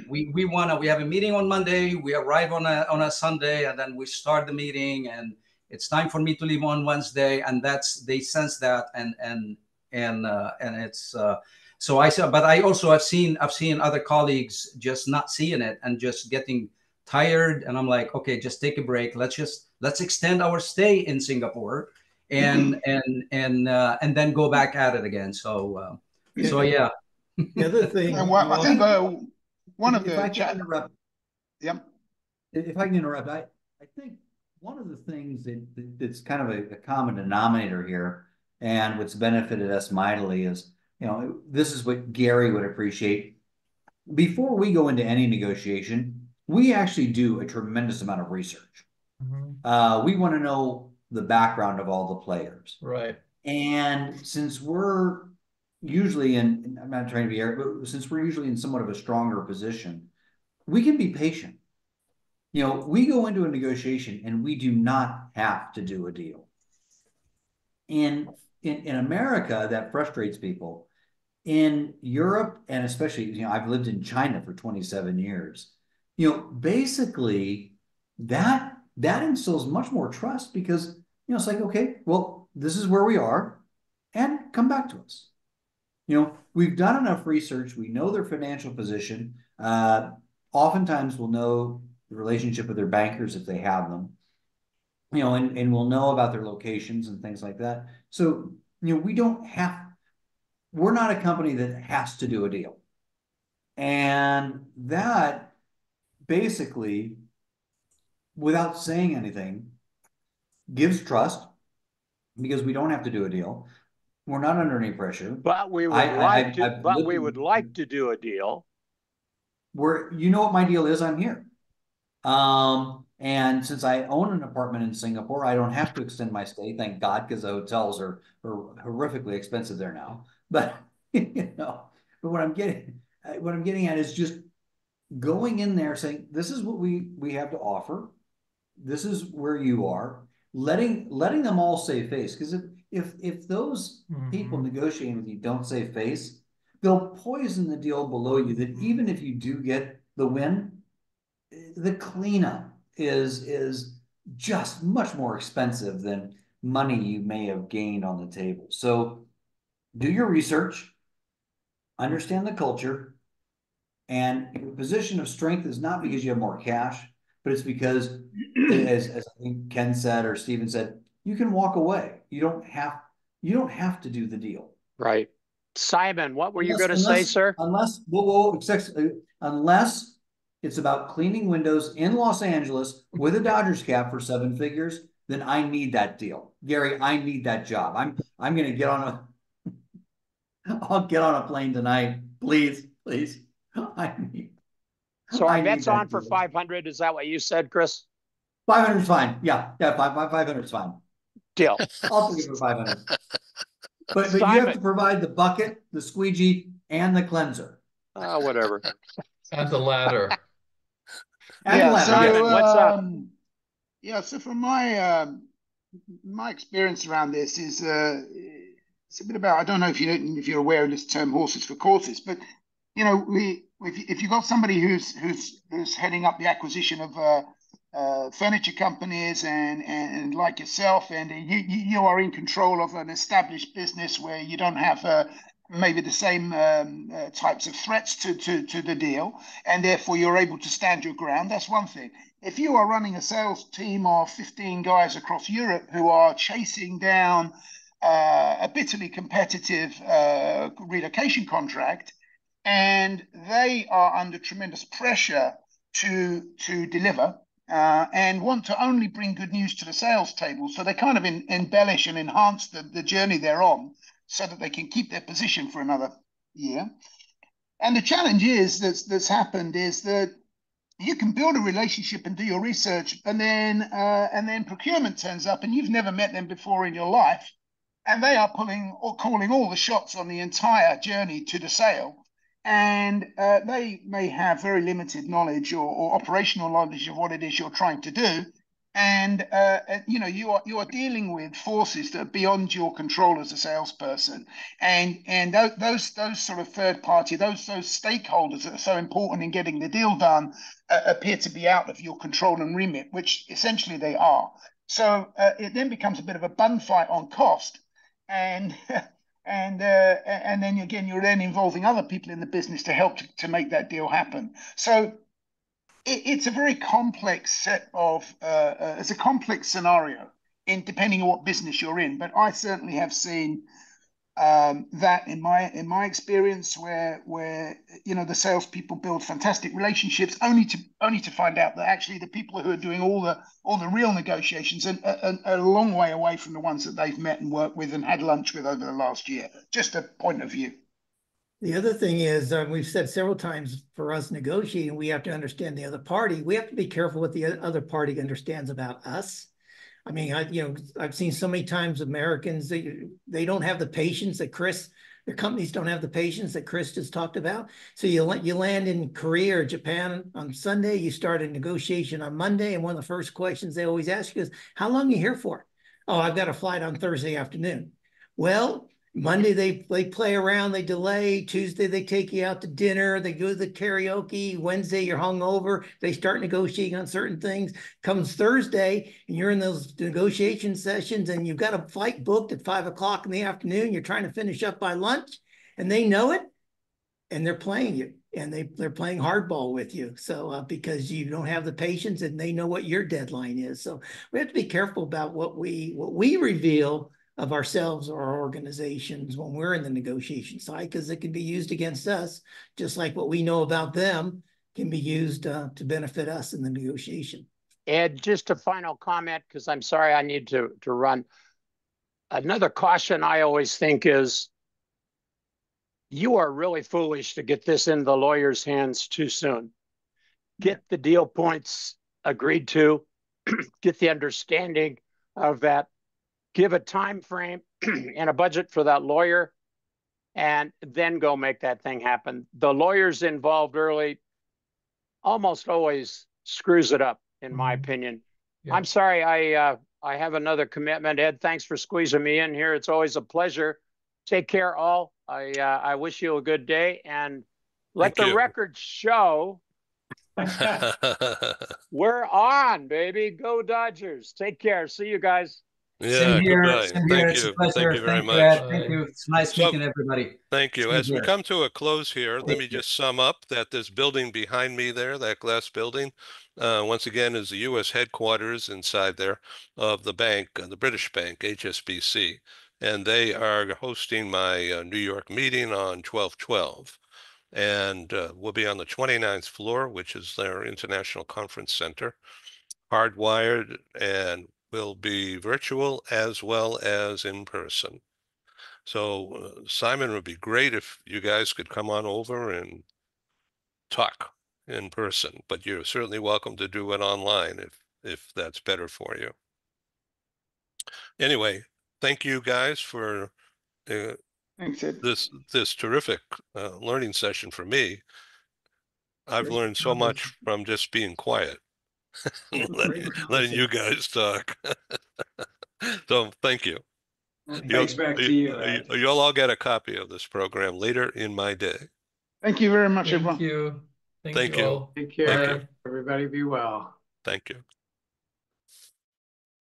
we have a meeting on Monday, we arrive on a Sunday, and then we start the meeting, and it's time for me to leave on Wednesday, and they sense that, and it's so I said, but I also I've seen other colleagues just not seeing it and just getting tired, and I'm like, okay, just take a break. Let's extend our stay in Singapore, and then go back at it again. So yeah. The other thing, I think one of the if I can interrupt, I think one of the things that's kind of a common denominator here, and what's benefited us mightily is, this is what Gary would appreciate. Before we go into any negotiation, we actually do a tremendous amount of research. Mm-hmm. We want to know the background of all the players. Right. And since we're usually in, I'm not trying to be arrogant, but since we're usually in somewhat of a stronger position, we can be patient. We go into a negotiation and we do not have to do a deal. In America, that frustrates people. In Europe, and especially, I've lived in China for 27 years. Basically that instills much more trust, because, it's like, okay, well, this is where we are, and heck, come back to us. You know, we've done enough research. We know their financial position. Oftentimes we'll know the relationship with their bankers if they have them, you know, and we'll know about their locations and things like that. So, you know, we're not a company that has to do a deal. And that basically, without saying anything, gives trust because we don't have to do a deal. We're not under any pressure. But we would like to do a deal. You know what my deal is? I'm here. And since I own an apartment in Singapore, I don't have to extend my stay, thank God, because the hotels are horrifically expensive there now. But you know, but what I'm getting at is just going in there saying, this is what we have to offer. This is where you are. Letting them all save face, because if those people negotiating with you don't save face, they'll poison the deal below you. That even if you do get the win, the cleanup is just much more expensive than money you may have gained on the table. So do your research, understand the culture, and your position of strength is not because you have more cash, but it's because, as I think Ken said or Stephen said, you can walk away. You don't have to do the deal. Right. Simon, what were you going to say, sir? Unless it's about cleaning windows in Los Angeles with a Dodgers cap for 7 figures, then I need that deal. Gary, I need that job. I'm going to get on I'll get on a plane tonight. Please. So our bet's on for 500. Is that what you said, Chris? 500 is fine. Yeah, 500 is fine. Deal. I'll take it for 500. But you have to provide the bucket, the squeegee, and the cleanser. Whatever. And the ladder. What's up? Yeah, so from my experience around this is it's a bit about, I don't know if you're aware of this term, horses for courses, but you know, if you've got somebody who's heading up the acquisition of furniture companies and like yourself, and you are in control of an established business where you don't have maybe the same types of threats to the deal, and therefore you're able to stand your ground, that's one thing. If you are running a sales team of 15 guys across Europe who are chasing down a bitterly competitive relocation contract, and they are under tremendous pressure to deliver and want to only bring good news to the sales table, so they kind of embellish and enhance the journey they're on so that they can keep their position for another year. And the challenge that's happened is that you can build a relationship and do your research, and then procurement turns up and you've never met them before in your life, and they are calling all the shots on the entire journey to the sale. And they may have very limited knowledge or operational knowledge of what it is you're trying to do. And you know, you are dealing with forces that are beyond your control as a salesperson, and those sort of third party, those stakeholders that are so important in getting the deal done appear to be out of your control and remit, which essentially they are. So it then becomes a bit of a bun fight on cost, and then again you're then involving other people in the business to help to make that deal happen. So it's a very complex set of it's a complex scenario depending on what business you're in. But I certainly have seen that in my experience where you know, the salespeople build fantastic relationships only to find out that actually the people who are doing all the real negotiations are a long way away from the ones that they've met and worked with and had lunch with over the last year. Just a point of view. The other thing is, we've said several times, for us negotiating, we have to understand the other party. We have to be careful what the other party understands about us. I mean, I've seen so many times Americans, they don't have the patience that their companies don't have the patience that Chris just talked about. So you land in Korea or Japan on Sunday, you start a negotiation on Monday, and one of the first questions they always ask you is, how long are you here for? Oh, I've got a flight on Thursday afternoon. Well, Monday they play around, they delay. Tuesday they take you out to dinner, they go to the karaoke. Wednesday you're hungover, they start negotiating on certain things. Comes Thursday and you're in those negotiation sessions and you've got a flight booked at 5 o'clock in the afternoon. You're trying to finish up by lunch and they know it and they're playing you and they're playing hardball with you. So because you don't have the patience and they know what your deadline is. So we have to be careful about what we reveal of ourselves or our organizations when we're in the negotiation side, because it can be used against us, just like what we know about them can be used to benefit us in the negotiation. Ed, just a final comment, because I'm sorry I need to run. Another caution I always think is you are really foolish to get this in the lawyer's hands too soon. Get the deal points agreed to, get the understanding of that, give a time frame and a budget for that lawyer, and then go make that thing happen. The lawyers involved early almost always screws it up, in my opinion. Yeah. I'm sorry, I have another commitment. Ed, thanks for squeezing me in here. It's always a pleasure. Take care, all. I wish you a good day, and let the record show we're on, baby. Go Dodgers. Take care. See you guys. Yeah, goodbye. Thank you. Thank you very much. Thank you. It's nice meeting everybody. Thank you. As we come to a close here, let me just sum up that this building behind me there, that glass building, once again, is the U.S. headquarters inside there of the bank, the British bank, HSBC. And they are hosting my New York meeting on 12/12. And we'll be on the 29th floor, which is their International Conference Center, hardwired, and will be virtual as well as in person. So Simon, would be great if you guys could come on over and talk in person, but you're certainly welcome to do it online if that's better for you. Anyway, thank you guys for this terrific learning session for me. I've learned so much from just being quiet. letting you guys talk. So thank you. Thanks back to you. You'll all get a copy of this program later in my day. Thank you very much, everyone. Thank you. Thank you. All. Take care. Everybody be well. Thank you.